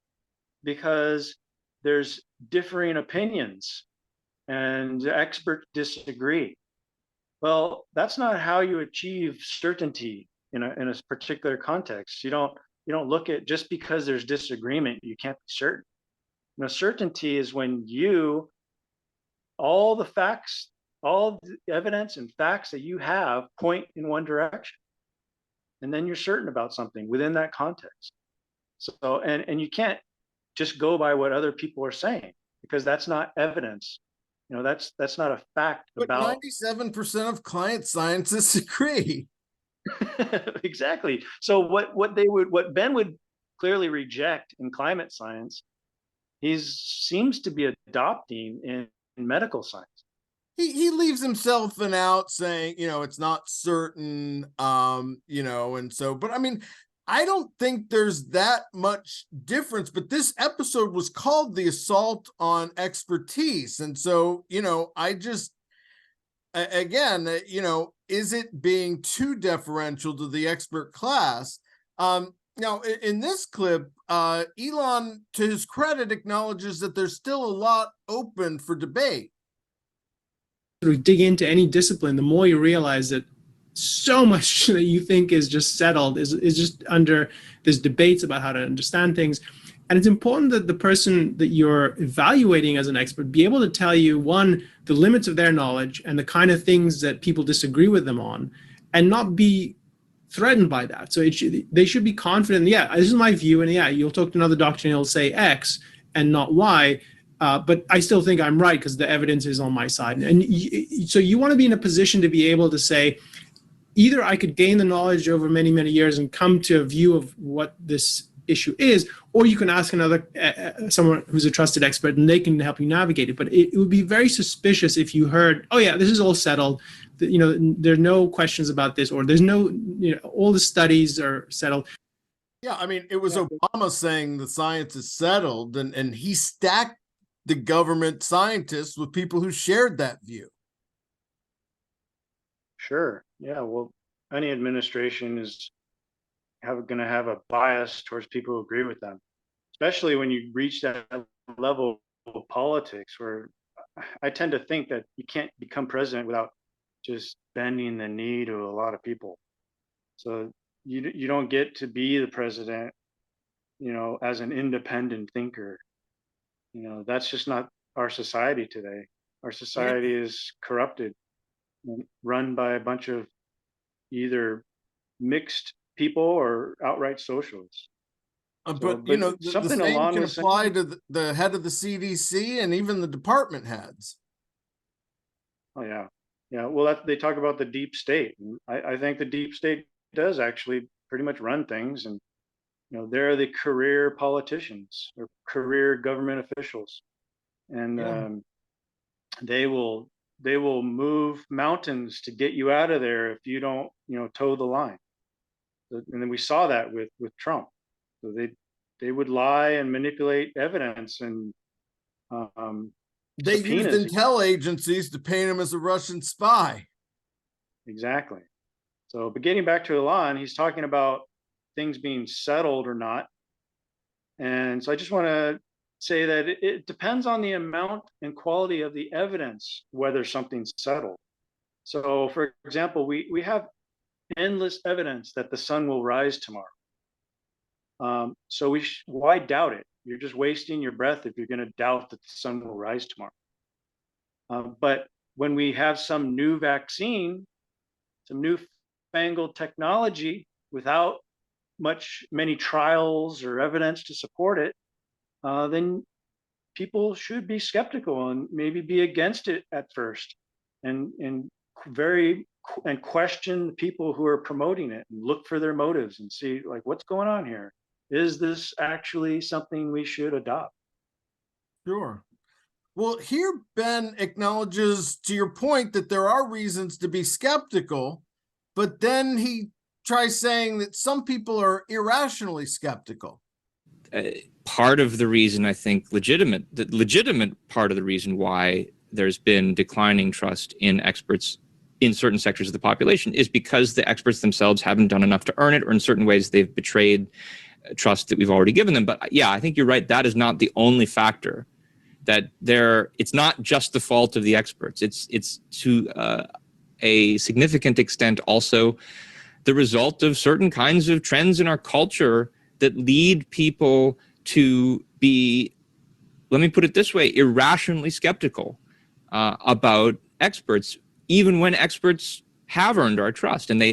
because there's differing opinions and experts disagree. Well, that's not how you achieve certainty in a particular context. You don't look at just because there's disagreement, you can't be certain. Certainty is when all the facts, all the evidence and facts that you have point in one direction. And then you're certain about something within that context. So, and you can't just go by what other people are saying, because that's not evidence. That's not a fact. But about 97% of client scientists agree. Exactly. So what Ben would clearly reject in climate science, he seems to be adopting in medical science. He leaves himself an out saying, it's not certain, and so, but I mean, I don't think there's that much difference, but this episode was called The Assault on Expertise. And so, I just, again, is it being too deferential to the expert class? Now, in this clip, Elan, to his credit, acknowledges that there's still a lot open for debate. We dig into any discipline, the more you realize that so much that you think is just settled is just under, there's debates about how to understand things. And it's important that the person that you're evaluating as an expert be able to tell you, one, the limits of their knowledge and the kind of things that people disagree with them on, and not be threatened by that. So they should be confident, yeah, this is my view, and yeah, you'll talk to another doctor and he'll say X and not Y, but I still think I'm right because the evidence is on my side. And so you want to be in a position to be able to say, either I could gain the knowledge over many, many years and come to a view of what this issue is, or you can ask another someone who's a trusted expert and they can help you navigate it. But it would be very suspicious if you heard, oh yeah, this is all settled, there's no questions about this, or there's no, all the studies are settled. Yeah, I mean, it was Obama saying the science is settled, and he stacked the government scientists with people who shared that view. Sure. Yeah. Well, any administration is going to have a bias towards people who agree with them, especially when you reach that level of politics, where I tend to think that you can't become president without just bending the knee to a lot of people. So you don't get to be the president, as an independent thinker. That's just not our society today. Our society is corrupted and run by a bunch of either mixed people or outright socialists. But the same can apply to the head of the CDC and even the department heads. Oh yeah. Well, they talk about the deep state. I think the deep state does actually pretty much run things, and they're the career politicians or career government officials, and they will move mountains to get you out of there if you don't toe the line. And then we saw that with Trump. So they would lie and manipulate evidence, and they used intel agencies to paint him as a Russian spy. Exactly. So, but getting back to Elan, he's talking about things being settled or not. And so I just want to say that it depends on the amount and quality of the evidence, whether something's settled. So, for example, we have endless evidence that the sun will rise tomorrow. So why doubt it? You're just wasting your breath if you're going to doubt that the sun will rise tomorrow. But when we have some new vaccine, some newfangled technology without many trials or evidence to support it, then people should be skeptical and maybe be against it at first, and question the people who are promoting it and look for their motives and see, like, what's going on here? Is this actually something we should adopt? Sure. Well, here Ben acknowledges, to your point, that there are reasons to be skeptical, but then he tries saying that some people are irrationally skeptical. Part of the reason, I think, the legitimate part of the reason why there's been declining trust in experts in certain sectors of the population is because the experts themselves haven't done enough to earn it, or in certain ways they've betrayed trust that we've already given them. But yeah, I think you're right. That is not the only factor. It's not just the fault of the experts. It's to a significant extent also the result of certain kinds of trends in our culture that lead people to be, let me put it this way, irrationally skeptical about experts, even when experts have earned our trust, and they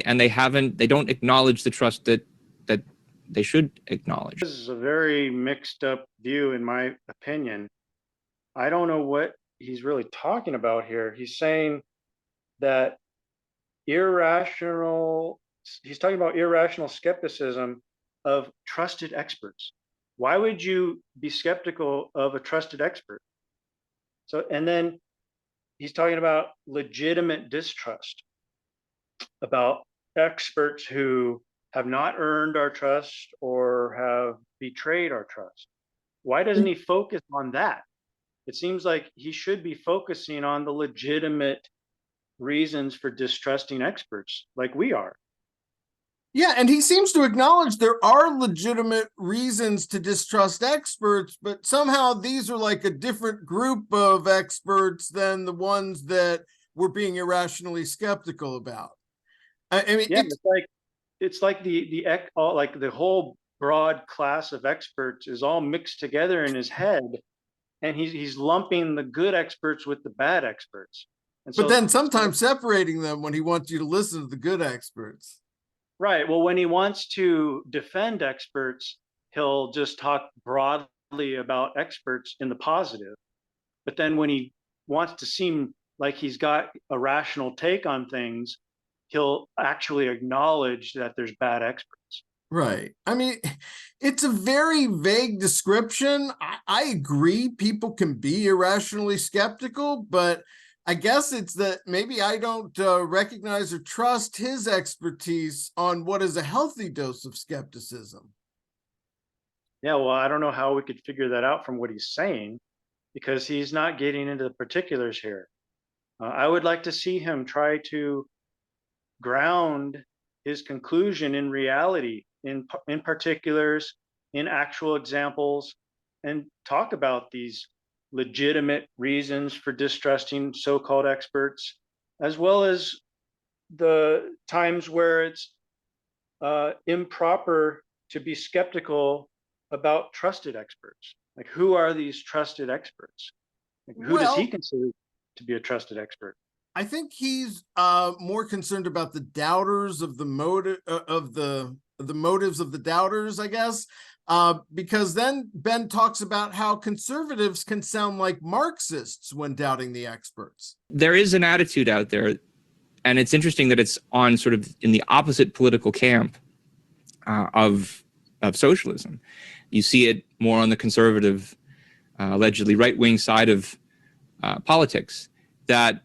don't acknowledge the trust that they should acknowledge. This is a very mixed up view, in my opinion. I don't know what he's really talking about here. He's saying that he's talking about irrational skepticism of trusted experts. Why would you be skeptical of a trusted expert? So, and then he's talking about legitimate distrust about experts who have not earned our trust or have betrayed our trust. Why doesn't he focus on that? It seems like he should be focusing on the legitimate reasons for distrusting experts like we are. Yeah, and he seems to acknowledge there are legitimate reasons to distrust experts, but somehow these are like a different group of experts than the ones that we're being irrationally skeptical about. I mean, yeah, it's like the whole broad class of experts is all mixed together in his head, and he's lumping the good experts with the bad experts. And But so, then sometimes separating them when he wants you to listen to the good experts. right. Well, when he wants to defend experts, he'll just talk broadly about experts in the positive. But then when he wants to seem like he's got a rational take on things, he'll actually acknowledge that there's bad experts. Right. I mean, it's a very vague description. I agree people can be irrationally skeptical, but I guess it's that maybe I don't recognize or trust his expertise on what is a healthy dose of skepticism. Yeah, well, I don't know how we could figure that out from what he's saying, because he's not getting into the particulars here. I would like to see him try to ground his conclusion in reality, in particulars, in actual examples, and talk about these legitimate reasons for distrusting so-called experts, as well as the times where it's improper to be skeptical about trusted experts. Like, who are these trusted experts? Like, who does he Well, consider to be a trusted expert? I think he's more concerned about the doubters of the motive of the motives of the doubters, I guess, because then Ben talks about how conservatives can sound like Marxists when doubting the experts. There is an attitude out there, and it's interesting that it's on sort of in the opposite political camp of socialism. You see it more on the conservative, allegedly right-wing side of politics, that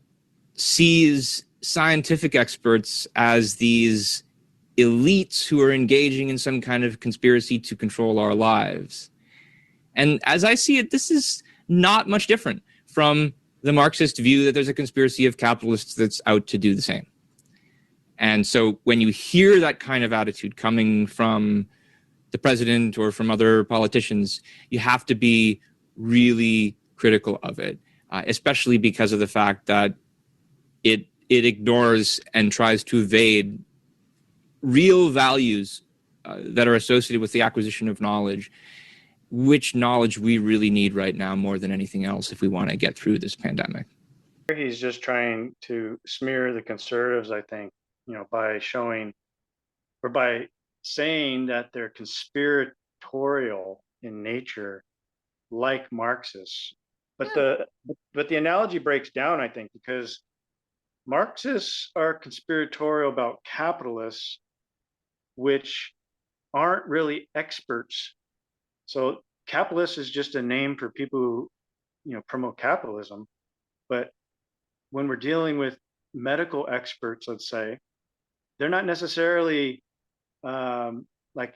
sees scientific experts as these elites who are engaging in some kind of conspiracy to control our lives. And as I see it, this is not much different from the Marxist view that there's a conspiracy of capitalists that's out to do the same. And so when you hear that kind of attitude coming from the president or from other politicians, you have to be really critical of it, especially because of the fact that it ignores and tries to evade real values that are associated with the acquisition of knowledge, which knowledge we really need right now more than anything else if we want to get through this pandemic. He's just trying to smear the conservatives, I think, by showing or by saying that they're conspiratorial in nature, like Marxists. But the analogy breaks down, I think, because Marxists are conspiratorial about capitalists, which aren't really experts. So capitalist is just a name for people who, promote capitalism. But when we're dealing with medical experts, let's say, they're not necessarily like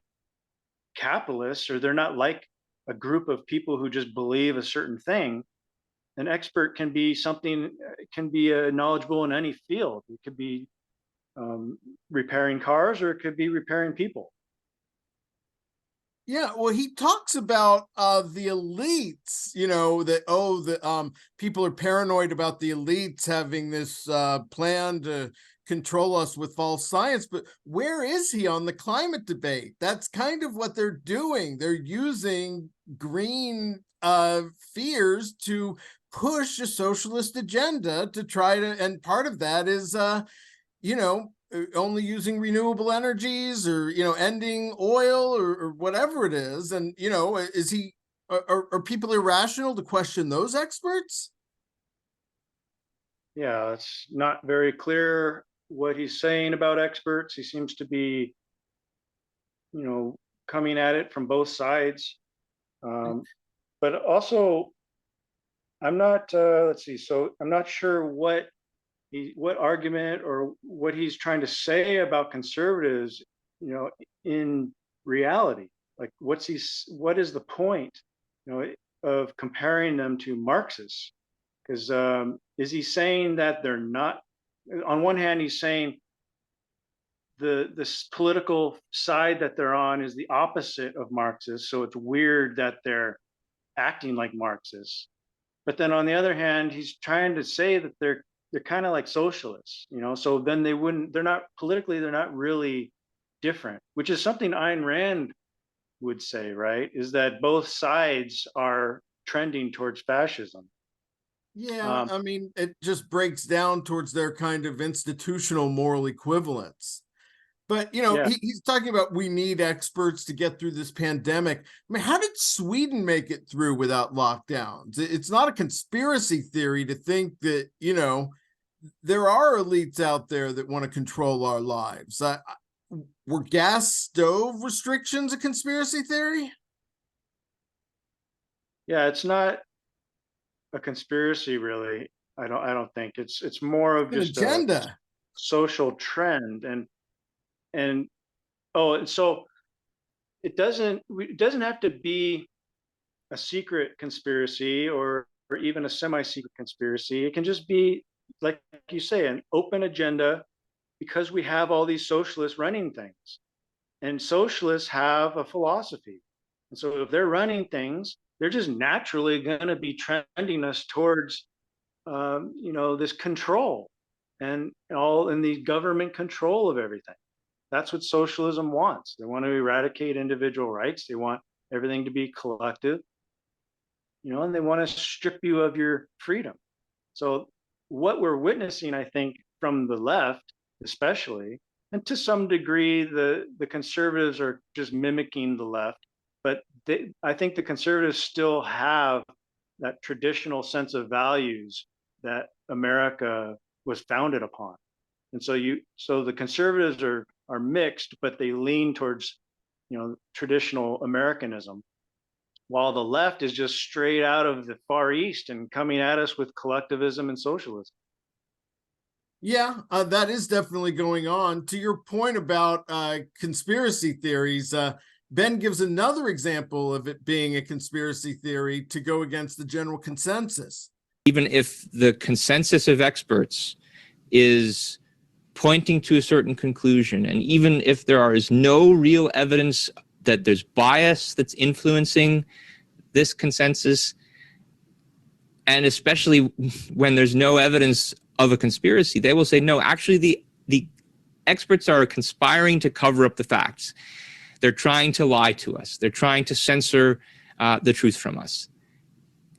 capitalists, or they're not like a group of people who just believe a certain thing. An expert can be knowledgeable in any field. It could be repairing cars, or it could be repairing people. Yeah, well, he talks about the elites, that people are paranoid about the elites having this plan to control us with false science. But where is he on the climate debate? That's kind of what they're doing. They're using green fears to push a socialist agenda to try to, and part of that is only using renewable energies, or ending oil, or whatever it is. And are people irrational to question those experts? Yeah, it's not very clear what he's saying about experts. He seems to be coming at it from both sides, but also I'm not I'm not sure what argument or what he's trying to say about conservatives, in reality. Like, what is the point, of comparing them to Marxists? Because is he saying that they're not? On one hand, he's saying this political side that they're on is the opposite of Marxists, so it's weird that they're acting like Marxists. But then on the other hand, he's trying to say that they're kind of like socialists, so then they're not politically, they're not really different, which is something Ayn Rand would say, right, is that both sides are trending towards fascism. Yeah, I mean, it just breaks down towards their kind of institutional moral equivalence. But Yeah. he's talking about we need experts to get through this pandemic. I mean, how did Sweden make it through without lockdowns? It's not a conspiracy theory to think that, there are elites out there that want to control our lives. Were gas stove restrictions a conspiracy theory? Yeah, it's not a conspiracy, really. I don't think it's more of An just agenda. a social trend. And so it doesn't have to be a secret conspiracy or even a semi-secret conspiracy. It can just be, like you say, an open agenda, because we have all these socialists running things, and socialists have a philosophy. And so if they're running things, they're just naturally going to be trending us towards, this control and all in the government control of everything. That's what socialism wants. They want to eradicate individual rights. They want everything to be collective, and they want to strip you of your freedom. So what we're witnessing, I think, from the left, especially, and to some degree, the conservatives are just mimicking the left, but I think the conservatives still have that traditional sense of values that America was founded upon. And so the conservatives are mixed, but they lean towards, traditional Americanism, while the left is just straight out of the Far East and coming at us with collectivism and socialism. Yeah, that is definitely going on. To your point about conspiracy theories, Ben gives another example of it being a conspiracy theory to go against the general consensus. Even if the consensus of experts is pointing to a certain conclusion, and even if there is no real evidence that there's bias that's influencing this consensus, and especially when there's no evidence of a conspiracy, they will say, no, actually the experts are conspiring to cover up the facts. They're trying to lie to us. They're trying to censor the truth from us.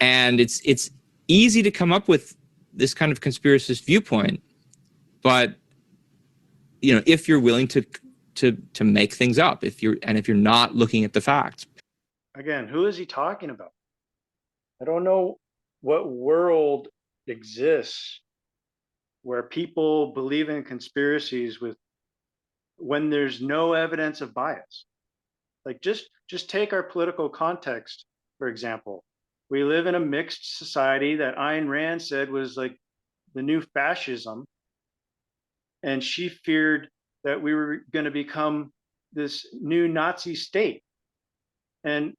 And it's easy to come up with this kind of conspiracist viewpoint, but if you're willing to make things up, if you're not looking at the facts. Again, who is he talking about? I don't know what world exists where people believe in conspiracies when there's no evidence of bias. Like just take our political context, for example. We live in a mixed society that Ayn Rand said was like the new fascism. And she feared that we were going to become this new Nazi state. And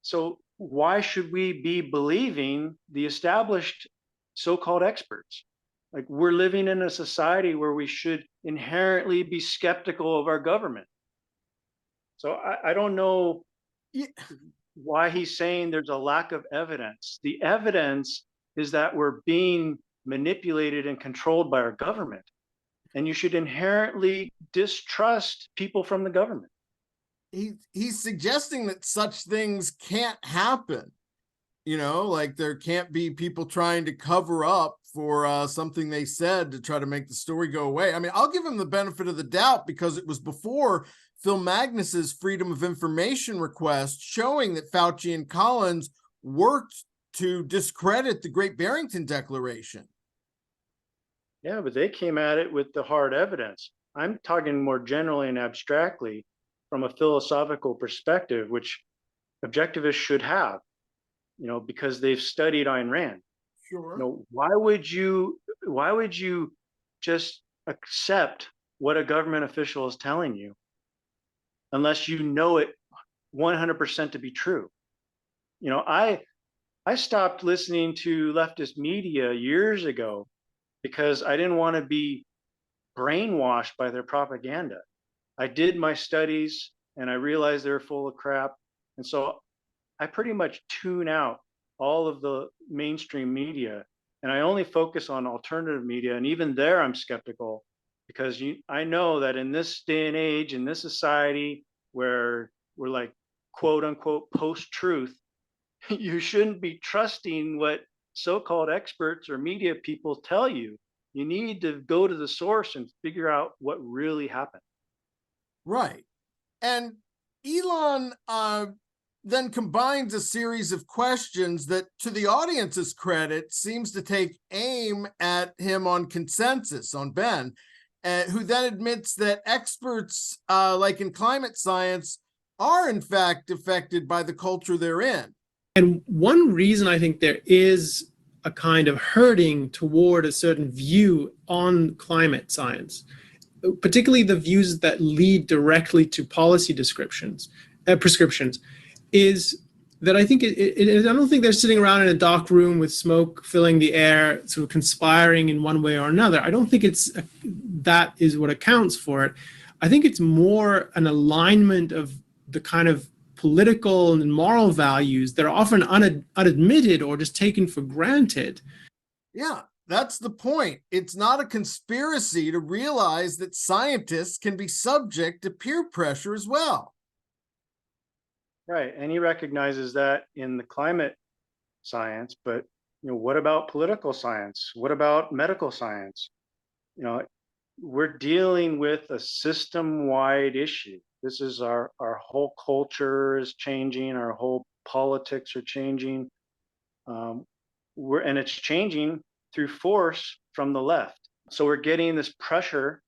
so why should we be believing the established so-called experts? Like, we're living in a society where we should inherently be skeptical of our government. So I don't know why he's saying there's a lack of evidence. The evidence is that we're being manipulated and controlled by our government. And you should inherently distrust people from the government. He's suggesting that such things can't happen. Like there can't be people trying to cover up for something they said to try to make the story go away. I mean, I'll give him the benefit of the doubt because it was before Phil Magnus's Freedom of Information request showing that Fauci and Collins worked to discredit the Great Barrington Declaration. Yeah, but they came at it with the hard evidence. I'm talking more generally and abstractly from a philosophical perspective, which objectivists should have, because they've studied Ayn Rand. Sure. Why would you just accept what a government official is telling you unless you know it 100% to be true? I stopped listening to leftist media years ago because I didn't want to be brainwashed by their propaganda. I did my studies and I realized they were full of crap. And so I pretty much tune out all of the mainstream media and I only focus on alternative media. And even there, I'm skeptical because I know that in this day and age, in this society where we're like quote unquote post-truth, you shouldn't be trusting what so-called experts or media people tell you. You need to go to the source and figure out what really happened. Right. And Elan then combines a series of questions that, to the audience's credit, seems to take aim at him on consensus, on Ben, who then admits that experts, like in climate science, are in fact affected by the culture they're in. And one reason I think there is a kind of herding toward a certain view on climate science, particularly the views that lead directly to policy prescriptions, is that I think I don't think they're sitting around in a dark room with smoke filling the air, sort of conspiring in one way or another. I don't think that is what accounts for it. I think it's more an alignment of the kind of political and moral values that are often unadmitted or just taken for granted. Yeah, that's the point. It's not a conspiracy to realize that scientists can be subject to peer pressure as well. Right. And he recognizes that in the climate science, but what about political science? What about medical science? We're dealing with a system-wide issue. This is our whole culture is changing, our whole politics are changing. And it's changing through force from the left. So we're getting this pressure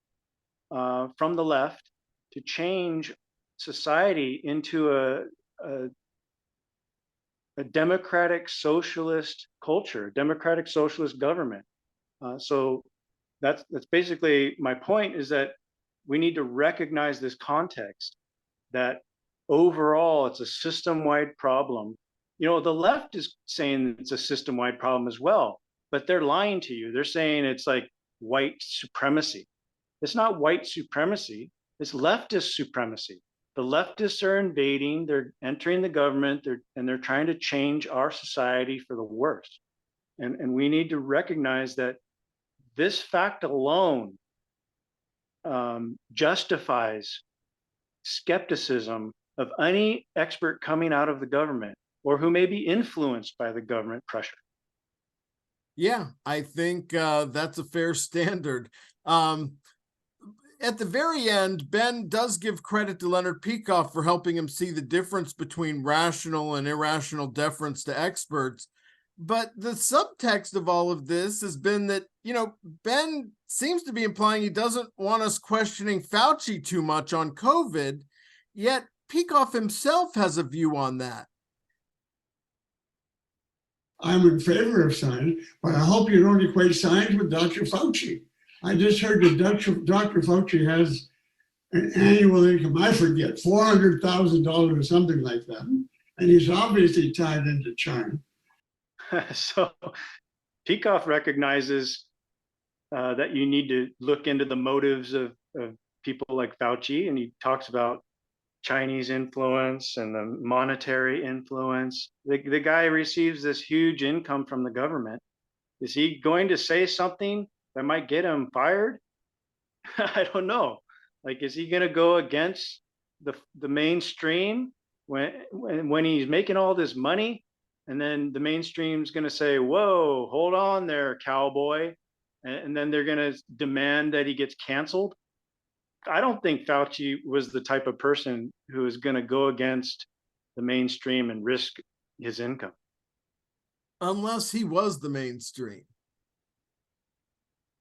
from the left to change society into a democratic socialist culture, democratic socialist government. So that's basically my point, is that we need to recognize this context, that overall it's a system-wide problem. The left is saying it's a system-wide problem as well, but they're lying to you. They're saying it's like white supremacy. It's not white supremacy, it's leftist supremacy. The leftists are invading, they're entering the government, they're trying to change our society for the worse. And we need to recognize that this fact alone justifies skepticism of any expert coming out of the government or who may be influenced by the government pressure. Yeah, I think that's a fair standard. At the very end, Ben does give credit to Leonard Peikoff for helping him see the difference between rational and irrational deference to experts. But the subtext of all of this has been that, Ben seems to be implying he doesn't want us questioning Fauci too much on COVID, yet Peikoff himself has a view on that. I'm in favor of science, but I hope you don't equate science with Dr. Fauci. I just heard that Dr. Fauci has an annual income, I forget, $400,000 or something like that. And he's obviously tied into China. So Peikoff recognizes that you need to look into the motives of people like Fauci, and he talks about Chinese influence and the monetary influence. The guy receives this huge income from the government. Is he going to say something that might get him fired? I don't know. Like, is he going to go against the mainstream when he's making all this money? And then the mainstream's going to say, whoa, hold on there, cowboy. And then they're going to demand that he gets canceled. I don't think Fauci was the type of person who is going to go against the mainstream and risk his income. Unless he was the mainstream.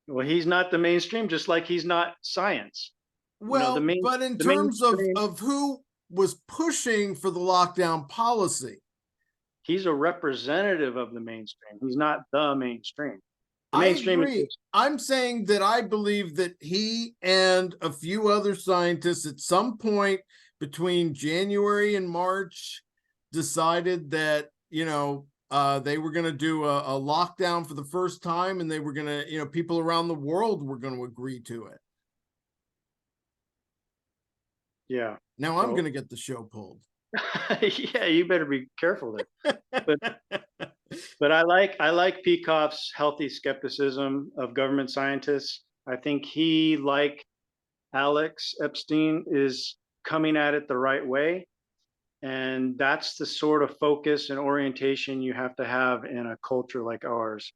Well, he's not the mainstream, just like he's not science. Well, but in terms of who was pushing for the lockdown policy, he's a representative of the mainstream. He's not the mainstream. The I mainstream agree. I'm saying that I believe that he and a few other scientists at some point between January and March decided that, they were going to do a lockdown for the first time, and they were going to, people around the world were going to agree to it. Yeah. Now I'm going to get the show pulled. Yeah, you better be careful there. But I like Peikoff's healthy skepticism of government scientists. I think he, like Alex Epstein, is coming at it the right way. And that's the sort of focus and orientation you have to have in a culture like ours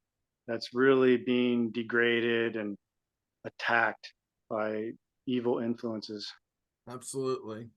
that's really being degraded and attacked by evil influences. Absolutely.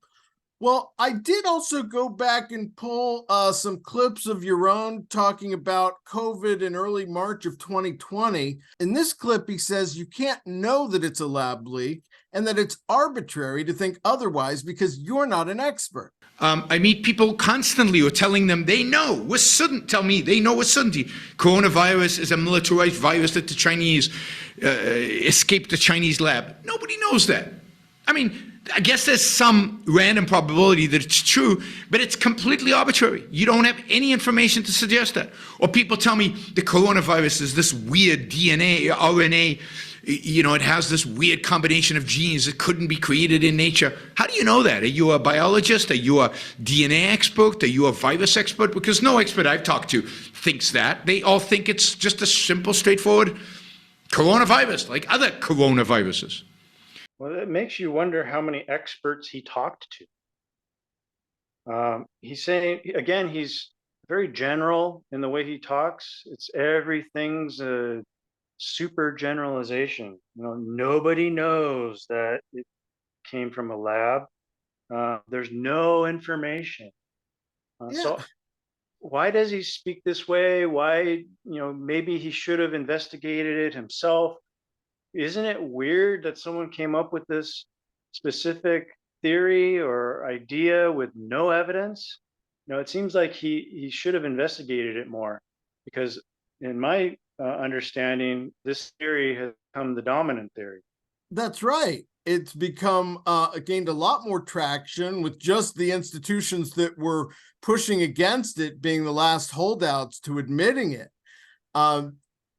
Well, I did also go back and pull some clips of your own talking about COVID in early March of 2020. In this clip, he says you can't know that it's a lab leak and that it's arbitrary to think otherwise because you're not an expert. I meet people constantly who are telling them they know with certainty, tell me they know with certainty coronavirus is a militarized virus that the Chinese escaped the Chinese lab. Nobody knows that. I mean, I guess there's some random probability that it's true, but it's completely arbitrary. You don't have any information to suggest that. Or people tell me the coronavirus is this weird DNA, RNA, you know, it has this weird combination of genes that couldn't be created in nature. How do you know that? Are you a biologist? Are you a DNA expert? Are you a virus expert? Because no expert I've talked to thinks that. They all think it's just a simple, straightforward coronavirus, like other coronaviruses. Well, it makes you wonder how many experts he talked to. He's saying, again, he's very general in the way he talks. It's everything's a super generalization. You know, nobody knows that it came from a lab. There's no information. So why does he speak this way? Why, you know, maybe he should have investigated it himself. Isn't it weird that someone came up with this specific theory or idea with no evidence? You know, it seems like he should have investigated it more, because in my understanding, this theory has become the dominant theory. That's right. It's become gained a lot more traction with just the institutions that were pushing against it being the last holdouts to admitting it.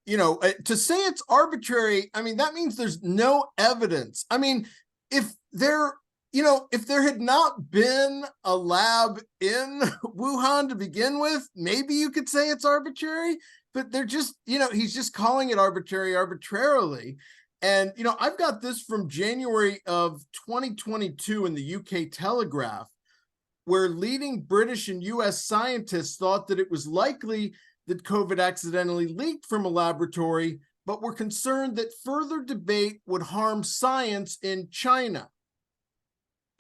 You know, to say it's arbitrary, I mean, that means there's no evidence. I mean, if there had not been a lab in Wuhan to begin with, maybe you could say it's arbitrary, but they're just, you know, he's just calling it arbitrary arbitrarily. And, you know, I've got this from January of 2022 in the UK Telegraph, where leading British and US scientists thought that it was likely that COVID accidentally leaked from a laboratory, but were concerned that further debate would harm science in China.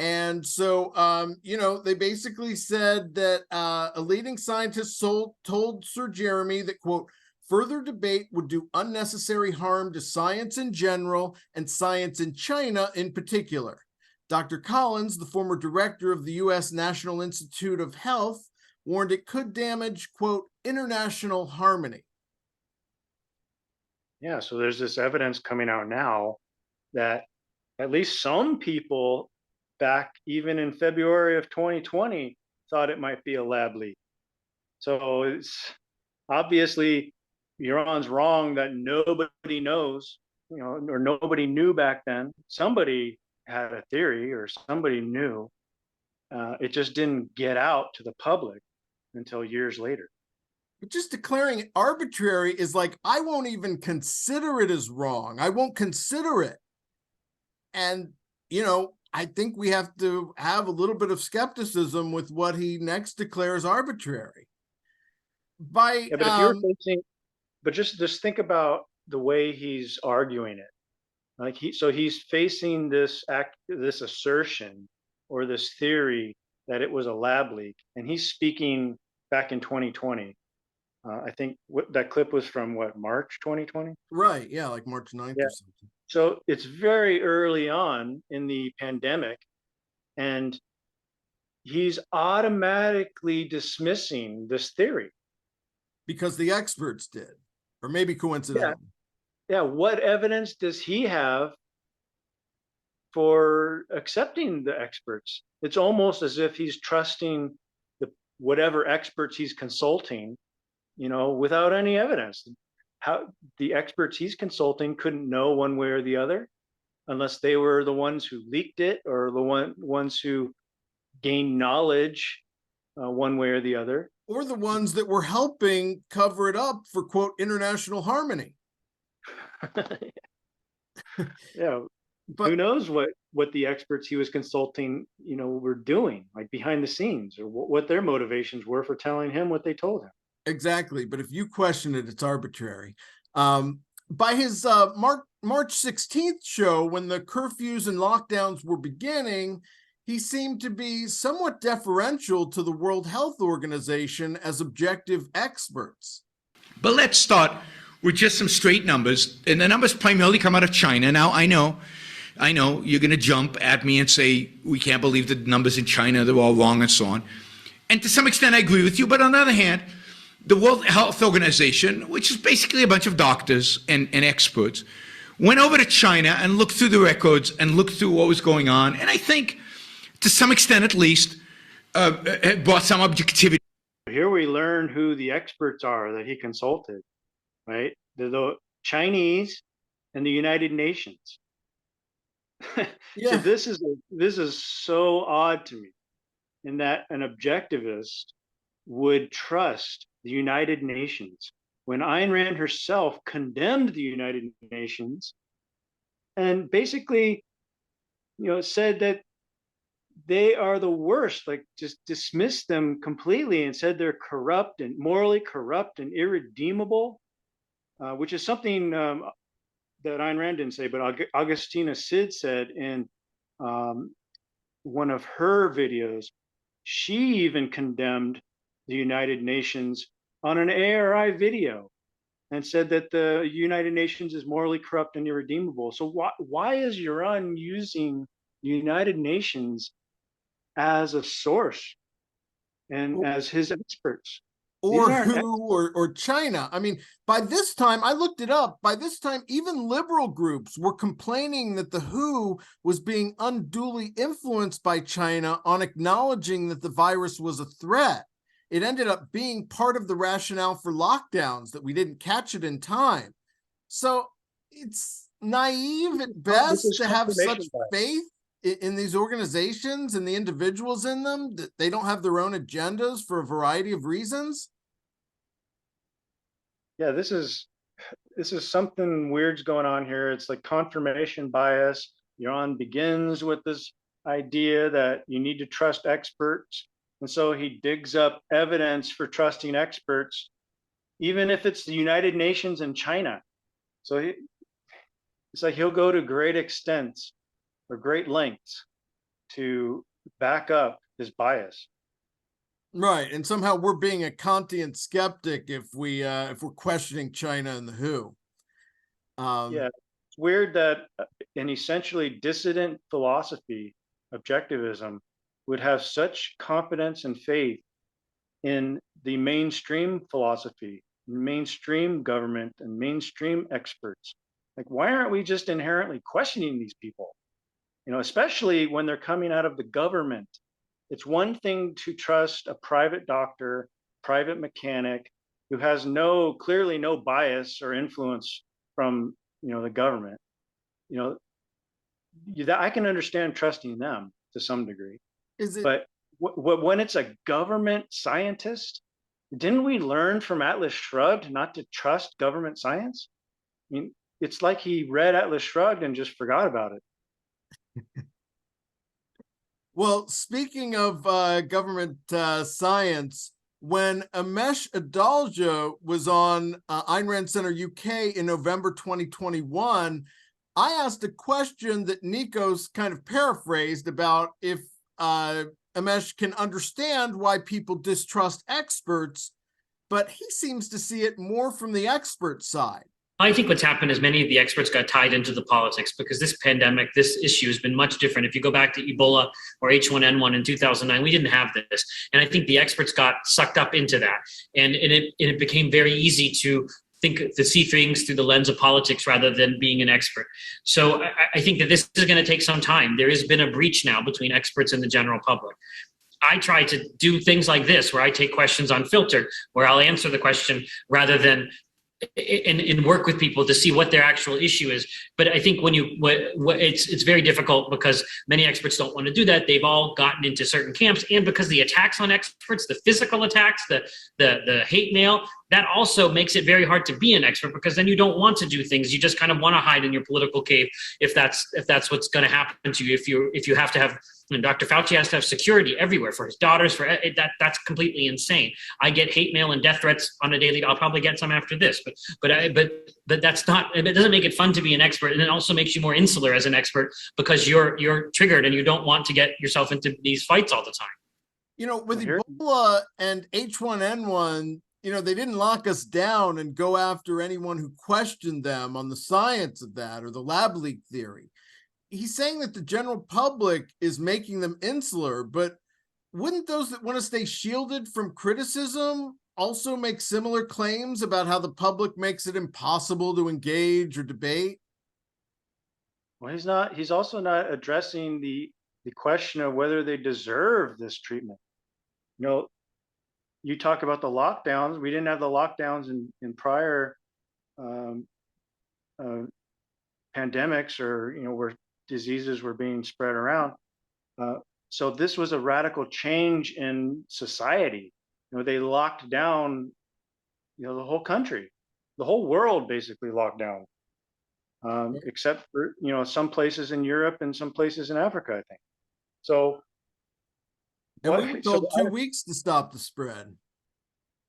And so, you know, they basically said that a leading scientist told Sir Jeremy that, quote, further debate would do unnecessary harm to science in general and science in China in particular. Dr. Collins, the former director of the U.S. National Institute of Health, warned it could damage, quote, international harmony. Yeah, so there's this evidence coming out now that at least some people back even in February of 2020 thought it might be a lab leak. So it's obviously Yaron's wrong that nobody knows, you know, or nobody knew back then. Somebody had a theory or somebody knew. It just didn't get out to the public until years later. But just declaring it arbitrary is like, I won't even consider it as wrong. I won't consider it. And, you know, I think we have to have a little bit of skepticism with what he next declares arbitrary. But if you're facing, but just think about the way he's arguing it. Like he's facing this assertion or this theory that it was a lab leak, and he's speaking back in 2020. I think that clip was from March 2020? Right, yeah, like March 9th or something. So it's very early on in the pandemic, and he's automatically dismissing this theory. Because the experts did, or maybe coincidentally. Yeah, what evidence does he have for accepting the experts? It's almost as if he's trusting whatever experts he's consulting, you know, without any evidence. How the experts he's consulting couldn't know one way or the other unless they were the ones who leaked it or the ones who gained knowledge one way or the other. Or the ones that were helping cover it up for, quote, international harmony. Yeah. But who knows what the experts he was consulting, were doing, like behind the scenes, or what their motivations were for telling him what they told him. exactly. But if you question it, it's arbitrary. By his March 16th show, when the curfews and lockdowns were beginning, he seemed to be somewhat deferential to the World Health Organization as objective experts. But let's start with just some straight numbers. And the numbers primarily come out of China. Now, I know you're going to jump at me and say, we can't believe the numbers in China, they're all wrong and so on. And to some extent, I agree with you. But on the other hand, the World Health Organization, which is basically a bunch of doctors and experts, went over to China and looked through the records and looked through what was going on. And I think, to some extent at least, brought some objectivity. Here we learn who the experts are that he consulted, right? The Chinese and the United Nations. Yeah. So this is so odd to me, in that an objectivist would trust the United Nations when Ayn Rand herself condemned the United Nations and basically, said that they are the worst, like just dismissed them completely and said they're corrupt and morally corrupt and irredeemable, which is something that Ayn Rand didn't say, but Augustina Sid said in one of her videos. She even condemned the United Nations on an ARI video and said that the United Nations is morally corrupt and irredeemable. So why is Yaron using the United Nations as a source and as his experts? Or WHO or China. I mean, by this time, I looked it up, by this time, even liberal groups were complaining that the WHO was being unduly influenced by China on acknowledging that the virus was a threat. It ended up being part of the rationale for lockdowns, that we didn't catch it in time. So it's naive at best to have such faith in these organizations and the individuals in them, that they don't have their own agendas for a variety of reasons. Yeah, this is something weird's going on here. It's like confirmation bias. Yaron begins with this idea that you need to trust experts. And so he digs up evidence for trusting experts, even if it's the United Nations and China. So it's like he'll go to great extents or great lengths to back up his bias. Right, and somehow we're being a Kantian skeptic if we're questioning China and the WHO. Yeah, it's weird that an essentially dissident philosophy, objectivism, would have such confidence and faith in the mainstream philosophy, mainstream government, and mainstream experts. Like, why aren't we just inherently questioning these people? Especially when they're coming out of the government. It's one thing to trust a private doctor, private mechanic who has clearly no bias or influence from, the government. I can understand trusting them to some degree. But when it's a government scientist, didn't we learn from Atlas Shrugged not to trust government science? I mean, it's like he read Atlas Shrugged and just forgot about it. Well, speaking of government science, when Amesh Adalja was on Ayn Rand Center UK in November 2021, I asked a question that Nikos kind of paraphrased about if Amesh can understand why people distrust experts, but he seems to see it more from the expert side. I think what's happened is many of the experts got tied into the politics because this pandemic, this issue has been much different. If you go back to Ebola or H1N1 in 2009, we didn't have this. And I think the experts got sucked up into that. And it became very easy to see things through the lens of politics rather than being an expert. So I think that this is going to take some time. There has been a breach now between experts and the general public. I try to do things like this, where I take questions unfiltered, where I'll answer the question rather than and work with people to see what their actual issue is. But I think it's very difficult because many experts don't want to do that. They've all gotten into certain camps, and because the attacks on experts, the physical attacks, the hate mail, that also makes it very hard to be an expert, because then you don't want to do things. You just kind of want to hide in your political cave if that's what's going to happen to you. If you have to have, Dr. Fauci has to have security everywhere for his daughters, that's completely insane. I get hate mail and death threats on a daily. I'll probably get some after this, but that's not. It doesn't make it fun to be an expert, and it also makes you more insular as an expert because you're triggered and you don't want to get yourself into these fights all the time. With Ebola and H1N1, they didn't lock us down and go after anyone who questioned them on the science of that or the lab leak theory. He's saying that the general public is making them insular, but wouldn't those that want to stay shielded from criticism also make similar claims about how the public makes it impossible to engage or debate? Well, he's also not addressing the question of whether they deserve this treatment. You talk about the lockdowns. We didn't have the lockdowns in prior pandemics or, where diseases were being spread around. So this was a radical change in society. They locked down, the whole country, the whole world basically locked down, except for, some places in Europe and some places in Africa, I think. So, and we were told 2 weeks to stop the spread.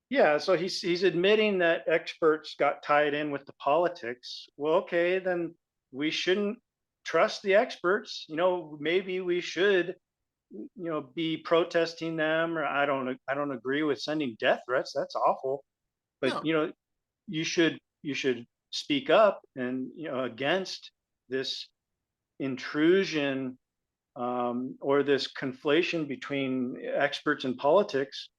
Yeah, so he's admitting that experts got tied in with the politics. Well, okay, then we shouldn't trust the experts. Maybe we should, be protesting them. Or I don't agree with sending death threats. That's awful. But No. You should speak up and against this intrusion or this conflation between experts and politics.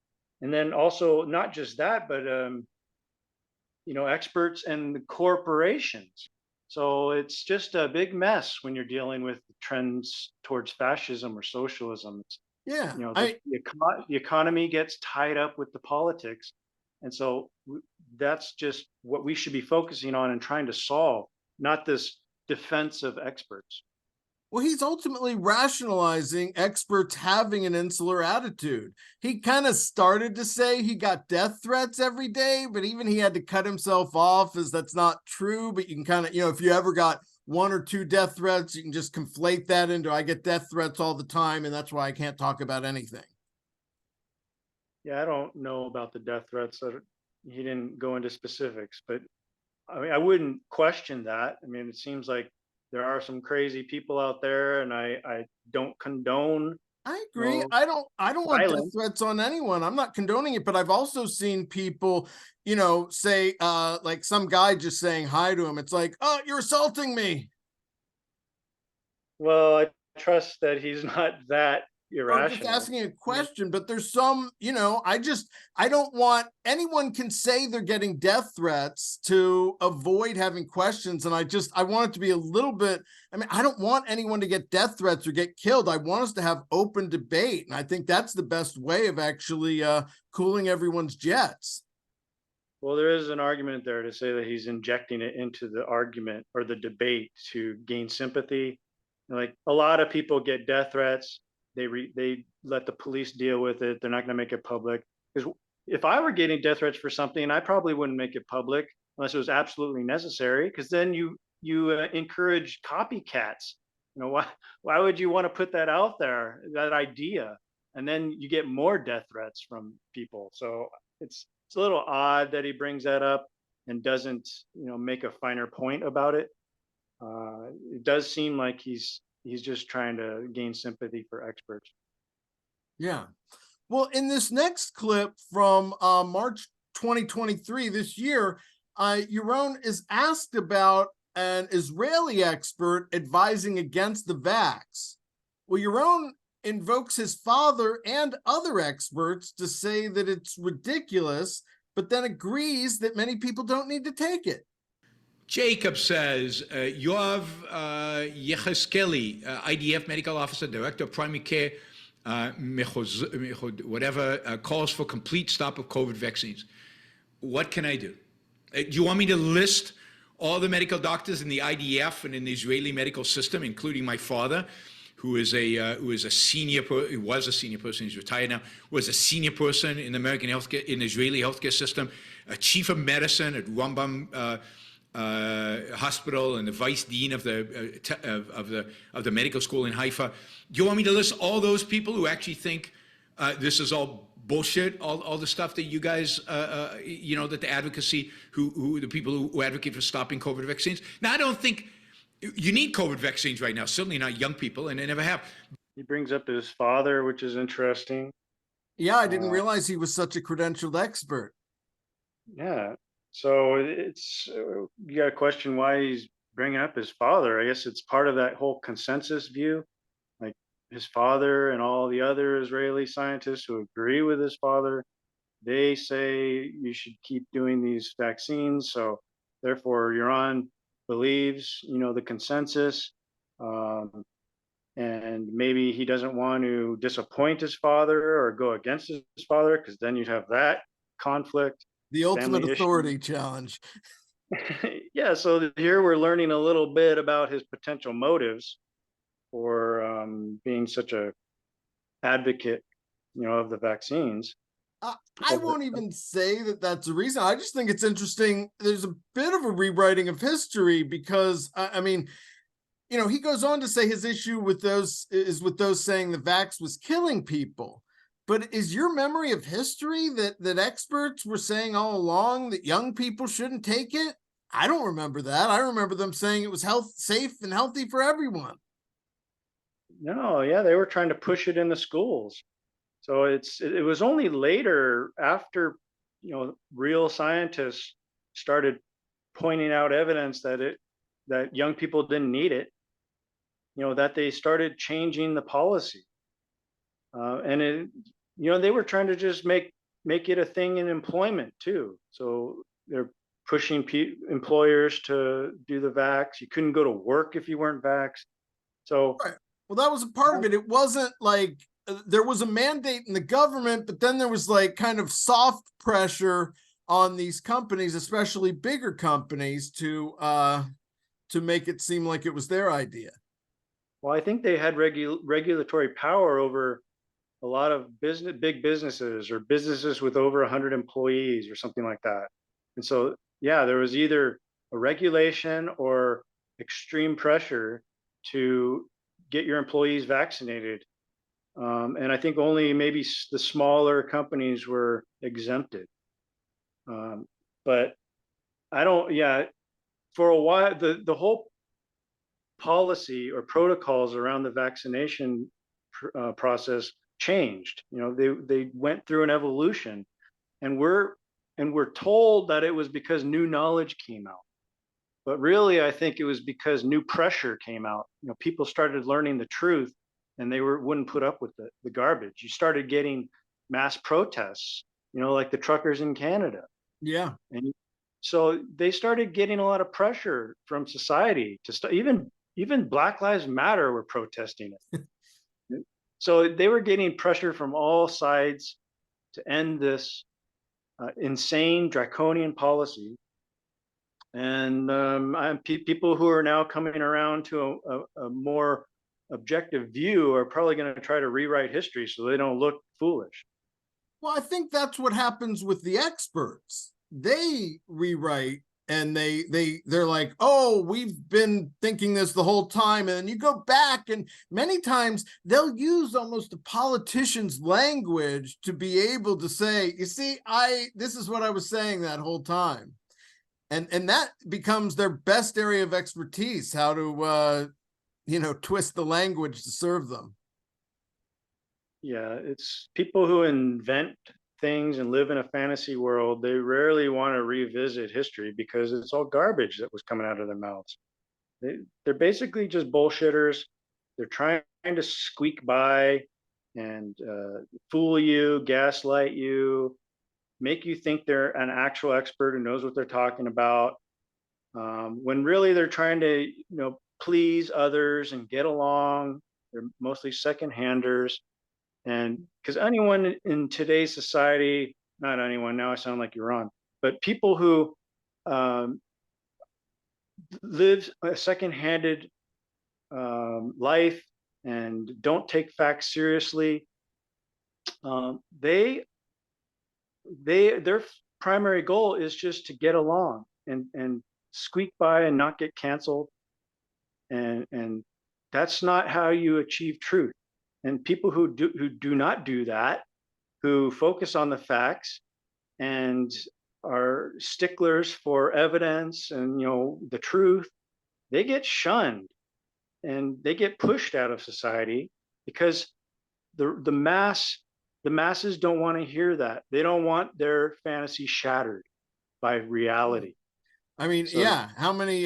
And then also not just that, but experts and the corporations. So it's just a big mess when you're dealing with trends towards fascism or socialism. Yeah, the economy gets tied up with the politics, and so that's just what we should be focusing on and trying to solve, not this defense of experts. Well, he's ultimately rationalizing experts having an insular attitude. He kind of started to say he got death threats every day, but even he had to cut himself off as that's not true. But you can kind of, if you ever got 1 or 2 death threats, you can just conflate that into I get death threats all the time, and that's why I can't talk about anything. Yeah, I don't know about the death threats. He didn't go into specifics, but I wouldn't question that. It seems like there are some crazy people out there, and I don't condone. I agree. I don't want death threats on anyone. I'm not condoning it, but I've also seen people, say, like some guy just saying hi to him. It's like, oh, you're assaulting me. Well, I trust that he's not that irrational. I'm just asking a question, but there's some, I don't want anyone can say they're getting death threats to avoid having questions. And I want it to be a little bit, I don't want anyone to get death threats or get killed. I want us to have open debate. And I think that's the best way of actually cooling everyone's jets. Well, there is an argument there to say that he's injecting it into the argument or the debate to gain sympathy. Like a lot of people get death threats. They let the police deal with it. They're not going to make it public. Because if I were getting death threats for something, I probably wouldn't make it public unless it was absolutely necessary. Because then you encourage copycats. Why would you want to put that out there, that idea, and then you get more death threats from people? So it's a little odd that he brings that up and doesn't make a finer point about it. It does seem like he's just trying to gain sympathy for experts. Yeah. Well, in this next clip from March 2023, this year, Yaron is asked about an Israeli expert advising against the vax. Well, Yaron invokes his father and other experts to say that it's ridiculous, but then agrees that many people don't need to take it. Jacob says, Yoav Yecheskeli, IDF medical officer, director of primary care, calls for complete stop of COVID vaccines. What can I do? Do you want me to list all the medical doctors in the IDF and in the Israeli medical system, including my father, who is a senior, who was a senior person, he's retired now, was a senior person in the American healthcare, in the Israeli healthcare system, a chief of medicine at Rambam Hospital, and the vice dean of the medical school in Haifa. Do you want me to list all those people who actually think this is all bullshit, all the stuff that you guys, that the advocacy, who the people who advocate for stopping COVID vaccines? Now, I don't think you need COVID vaccines right now, certainly not young people, and they never have. He brings up his father, which is interesting. Yeah, I didn't realize he was such a credentialed expert. Yeah. So it's, you got to question why he's bringing up his father. I guess it's part of that whole consensus view. Like his father and all the other Israeli scientists who agree with his father, they say you should keep doing these vaccines. So therefore, Yaron believes, the consensus, and maybe he doesn't want to disappoint his father or go against his father, because then you'd have that conflict. The ultimate authority challenge. Yeah, so here we're learning a little bit about his potential motives for being such a advocate, of the vaccines. I won't even say that that's the reason. I just think it's interesting. There's a bit of a rewriting of history because, he goes on to say his issue with those saying the vax was killing people. But is your memory of history that experts were saying all along that young people shouldn't take it? I don't remember that. I remember them saying it was safe and healthy for everyone. No, yeah, they were trying to push it in the schools. So it was only later, after real scientists started pointing out evidence that young people didn't need it, that they started changing the policy. And they were trying to just make it a thing in employment too. So they're pushing employers to do the vax. You couldn't go to work if you weren't vaxxed. So, right. Well, that was a part of it. It wasn't like there was a mandate in the government, but then there was like kind of soft pressure on these companies, especially bigger companies, to make it seem like it was their idea. Well, I think they had regulatory power over a lot of big businesses or businesses with over 100 employees or something like that. And so, yeah, there was either a regulation or extreme pressure to get your employees vaccinated. And I think only maybe the smaller companies were exempted. But for a while, the whole policy or protocols around the vaccination process changed. They went through an evolution, and we're told that it was because new knowledge came out. But really, I think it was because new pressure came out. People started learning the truth, and they wouldn't put up with the garbage. You started getting mass protests, like the truckers in Canada. Yeah. And so they started getting a lot of pressure from society to even Black Lives Matter were protesting it. So they were getting pressure from all sides to end this insane draconian policy. And people who are now coming around to a more objective view are probably going to try to rewrite history so they don't look foolish. Well, I think that's what happens with the experts. They rewrite and they're like, oh, we've been thinking this the whole time. And then you go back and many times they'll use almost a politician's language to be able to say, you see, this is what I was saying that whole time. And that becomes their best area of expertise, how to, twist the language to serve them. Yeah, it's people who invent things and live in a fantasy world. They rarely want to revisit history because it's all garbage that was coming out of their mouths. They're basically just bullshitters. They're trying to squeak by and fool you, gaslight you, make you think they're an actual expert who knows what they're talking about, when really they're trying to, please others and get along. They're mostly second-handers. And because anyone in today's society, not anyone, now I sound like Yaron, but people who live a second-handed life and don't take facts seriously. Their primary goal is just to get along and squeak by and not get canceled. And that's not how you achieve truth. And people who do not do that, who focus on the facts and are sticklers for evidence and the truth, they get shunned and they get pushed out of society because the masses don't want to hear that. They don't want their fantasy shattered by reality. I mean, So- yeah, how many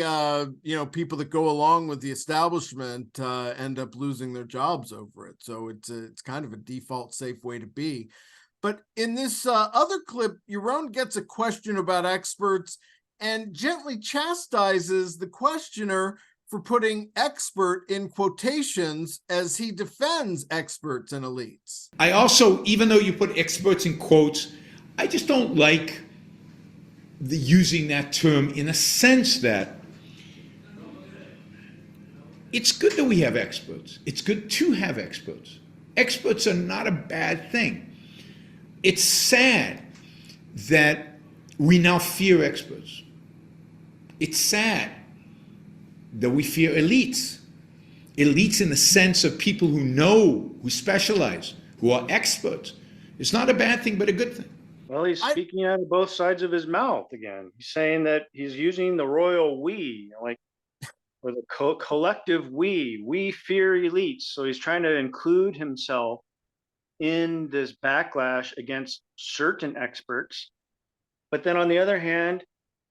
people that go along with the establishment end up losing their jobs over it? So it's kind of a default safe way to be. But in this other clip, Yaron gets a question about experts and gently chastises the questioner for putting expert in quotations as he defends experts and elites. I also, even though you put experts in quotes, I just don't like using that term in a sense that it's good that we have experts. It's good to have experts. Experts are not a bad thing. It's sad that we now fear experts. It's sad that we fear elites. Elites in the sense of people who know, who specialize, who are experts. It's not a bad thing, but a good thing. Well, he's speaking out of both sides of his mouth again. He's saying that he's using the royal we, or the collective we. We fear elites. So he's trying to include himself in this backlash against certain experts. But then on the other hand,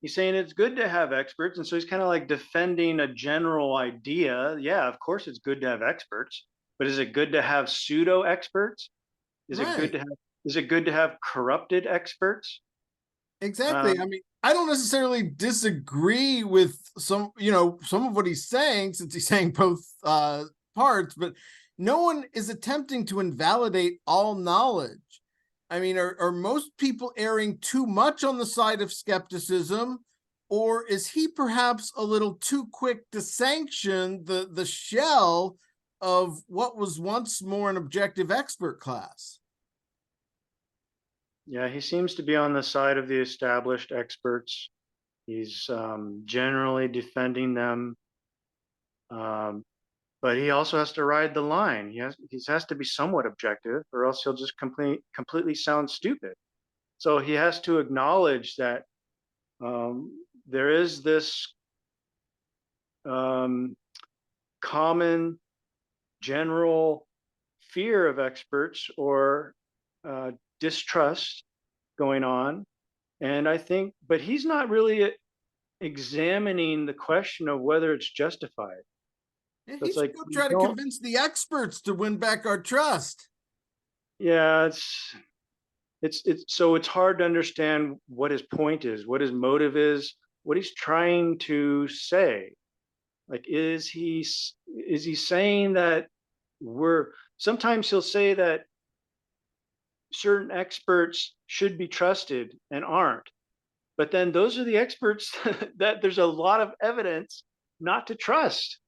he's saying it's good to have experts. And so he's kind of like defending a general idea. Yeah, of course it's good to have experts, but is it good to have pseudo experts? Is it good to have corrupted experts? Exactly. I mean, I don't necessarily disagree with some of what he's saying, since he's saying both parts, but no one is attempting to invalidate all knowledge. I mean, are most people erring too much on the side of skepticism, or is he perhaps a little too quick to sanction the shell of what was once more an objective expert class? Yeah, he seems to be on the side of the established experts. He's generally defending them. But he also has to ride the line. He has to be somewhat objective, or else he'll just completely sound stupid. So he has to acknowledge that there is this common general fear of experts or distrust going on. And I think, but he's not really examining the question of whether it's justified. Yeah, So he it's should like, go try to convince the experts to win back our trust. yeah, it's so it's hard to understand what his point is, what his motive is, what he's trying to say. Like, is he saying that sometimes he'll say that certain experts should be trusted and aren't, but then those are the experts that there's a lot of evidence not to trust.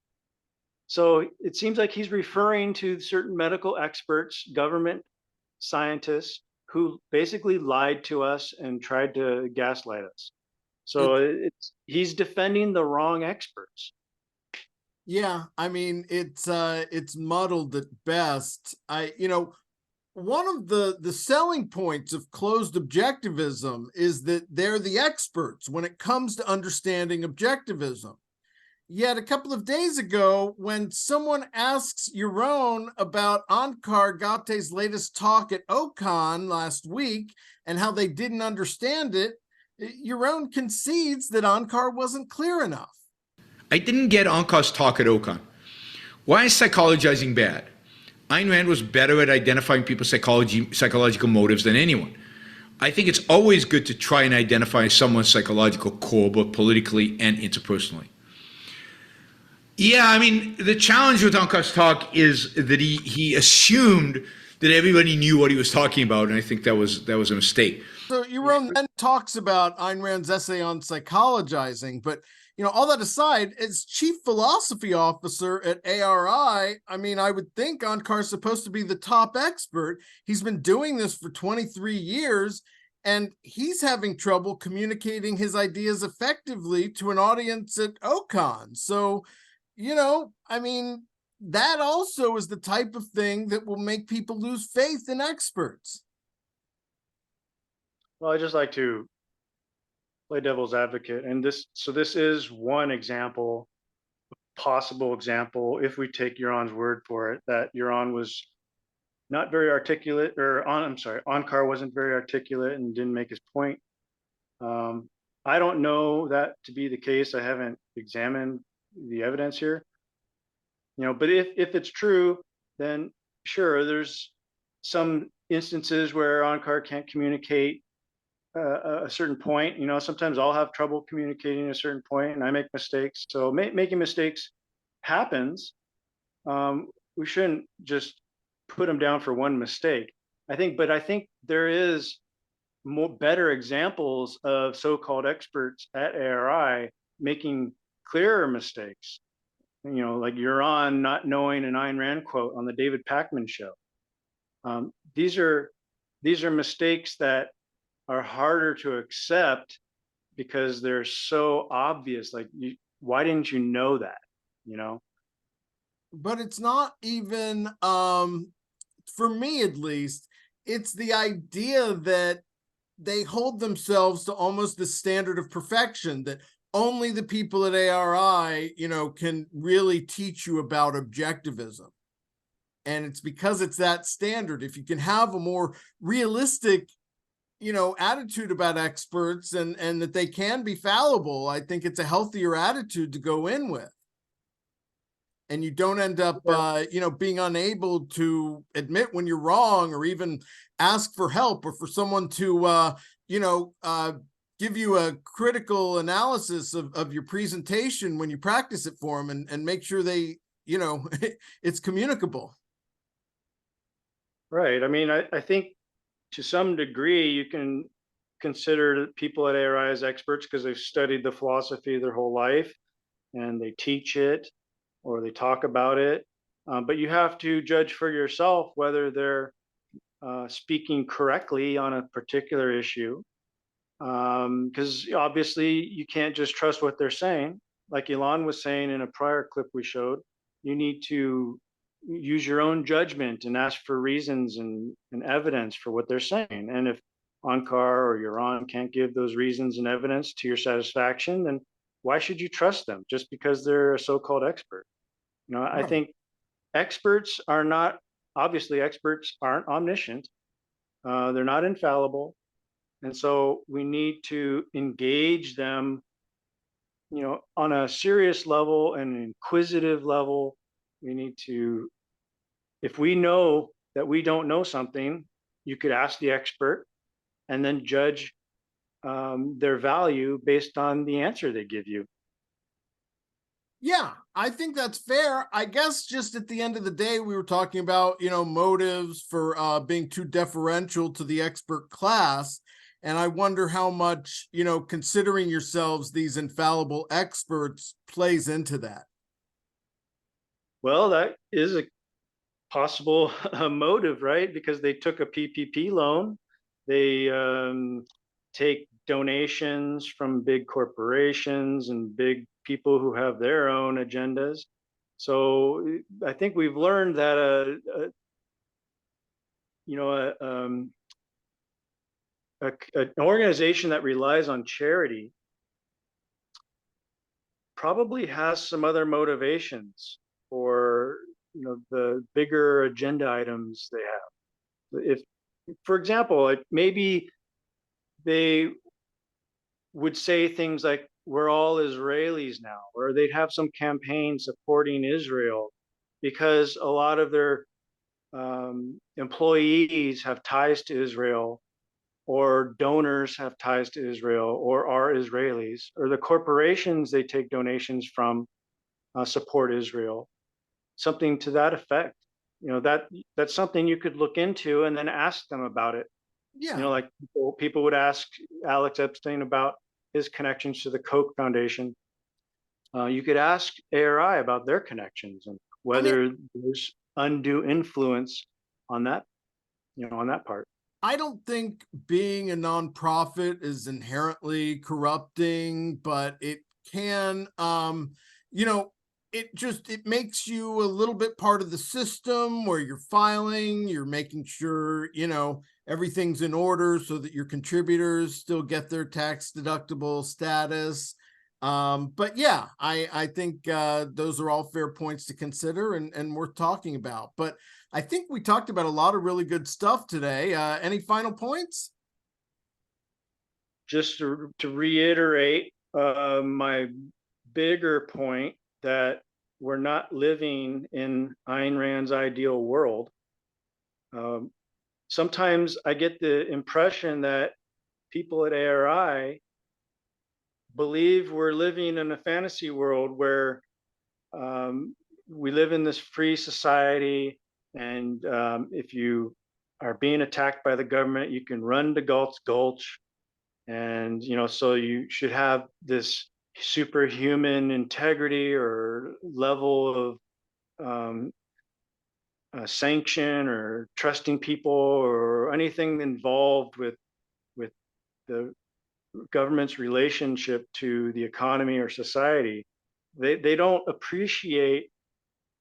So it seems like he's referring to certain medical experts, government scientists, who basically lied to us and tried to gaslight us. So he's defending the wrong experts. Yeah, I mean, it's muddled at best. One of the selling points of closed objectivism is that they're the experts when it comes to understanding objectivism. Yet a couple of days ago, when someone asks Yaron about Onkar Gatte's latest talk at Ocon last week and how they didn't understand it, Yaron concedes that Onkar wasn't clear enough. I didn't get Onkar's talk at Ocon. Why is psychologizing bad? Ayn Rand was better at identifying people's psychological motives than anyone. I think it's always good to try and identify someone's psychological core, both politically and interpersonally. Yeah, I mean, the challenge with Onkar's talk is that he assumed that everybody knew what he was talking about, and I think that was a mistake. So Yaron then talks about Ayn Rand's essay on psychologizing, but all that aside, as chief philosophy officer at ARI, I mean, I would think Onkar's supposed to be the top expert. He's been doing this for 23 years, and he's having trouble communicating his ideas effectively to an audience at OCON. So, I mean, that also is the type of thing that will make people lose faith in experts. Well, I just like to play devil's advocate, and this is one example, possible example, if we take Yaron's word for it, that Yaron was not very articulate, or Onkar wasn't very articulate and didn't make his point. I don't know that to be the case. I haven't examined the evidence here, but if it's true, then sure, there's some instances where Onkar can't communicate a certain point. Sometimes I'll have trouble communicating a certain point, and I make mistakes. So making mistakes happens. We shouldn't just put them down for one mistake. I think there is better examples of so-called experts at ARI making clearer mistakes. Like Yaron not knowing an Ayn Rand quote on the David Pakman show. These are mistakes that are harder to accept because they're so obvious. Like, why didn't you know that? But it's not even, for me at least, it's the idea that they hold themselves to almost the standard of perfection, that only the people at ARI, can really teach you about objectivism. And it's because it's that standard. If you can have a more realistic attitude about experts and that they can be fallible, I think it's a healthier attitude to go in with. And you don't end up, being unable to admit when you're wrong, or even ask for help, or for someone to, give you a critical analysis of your presentation when you practice it for them, and make sure they, it's communicable. Right. I mean, I think to some degree you can consider people at ARI as experts because they've studied the philosophy their whole life and they teach it or they talk about it. But you have to judge for yourself whether they're speaking correctly on a particular issue. Because obviously you can't just trust what they're saying. Like Elan was saying in a prior clip we showed, you need to use your own judgment and ask for reasons and evidence for what they're saying. And if Onkar or Yaron can't give those reasons and evidence to your satisfaction, then why should you trust them just because they're a so-called expert? I think experts aren't omniscient. They're not infallible. And so we need to engage them, on a serious level and an inquisitive level. We need to, if we know that we don't know something, you could ask the expert and then judge their value based on the answer they give you. Yeah, I think that's fair. I guess just at the end of the day, we were talking about, motives for being too deferential to the expert class. And I wonder how much, considering yourselves these infallible experts plays into that. Well, that is a possible motive, right? Because they took a PPP loan. They take donations from big corporations and big people who have their own agendas. So I think we've learned that an organization that relies on charity probably has some other motivations for the bigger agenda items they have. If, for example, like maybe they would say things like, we're all Israelis now, or they'd have some campaign supporting Israel because a lot of their employees have ties to Israel, or donors have ties to Israel, or are Israelis, or the corporations they take donations from support Israel, something to that effect. that's something you could look into and then ask them about it. Yeah. Like people would ask Alex Epstein about his connections to the Koch Foundation. You could ask ARI about their connections and whether there's undue influence on that, on that part. I don't think being a nonprofit is inherently corrupting, but it can, it makes you a little bit part of the system where you're filing, you're making sure, everything's in order so that your contributors still get their tax deductible status. But yeah, I think those are all fair points to consider and worth talking about. But I think we talked about a lot of really good stuff today. Any final points? Just to reiterate my bigger point that we're not living in Ayn Rand's ideal world. Sometimes I get the impression that people at ARI believe we're living in a fantasy world where we live in this free society, and if you are being attacked by the government, you can run to Gulch, and so you should have this superhuman integrity or level of sanction or trusting people or anything involved with the government's relationship to the economy or society. They don't appreciate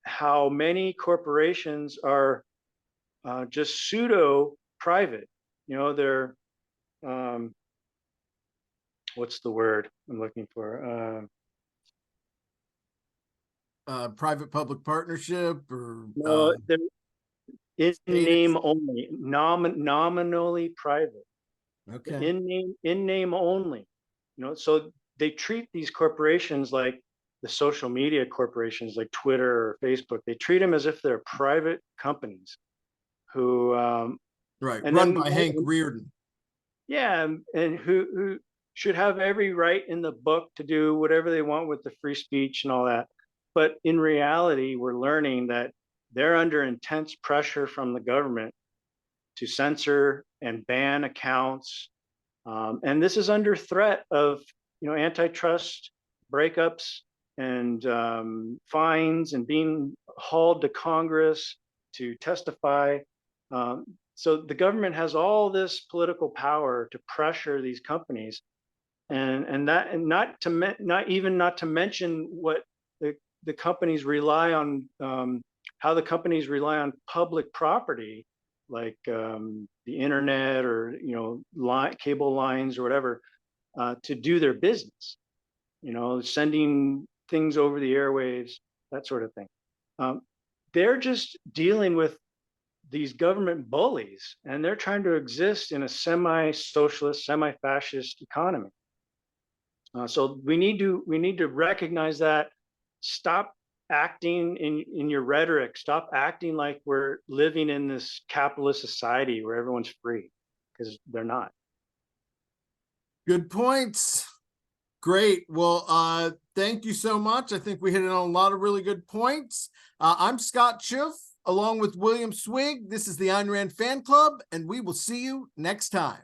how many corporations are just pseudo private. They're what's the word I'm looking for? Private-public partnership, or no, they're in name only, nominally private. Okay. In name only. So they treat these corporations like the social media corporations like Twitter or Facebook. They treat them as if they're private companies who right, and run then, by Hank Reardon. Yeah, and who should have every right in the book to do whatever they want with the free speech and all that. But in reality, we're learning that they're under intense pressure from the government to censor and ban accounts. And this is under threat of, antitrust breakups and fines and being hauled to Congress to testify. So the government has all this political power to pressure these companies, and not to mention what the companies rely on, how the companies rely on public property like the internet or cable lines or whatever to do their business. Sending things over the airwaves, that sort of thing. They're just dealing with these government bullies, and they're trying to exist in a semi-socialist, semi-fascist economy. So we need to recognize that. Stop acting in your rhetoric. Stop acting like we're living in this capitalist society where everyone's free, because they're not. Good points. Great. Well, thank you so much. I think we hit on a lot of really good points. I'm Scott Schiff, along with William Swig. This is the Ayn Rand Fan Club, and we will see you next time.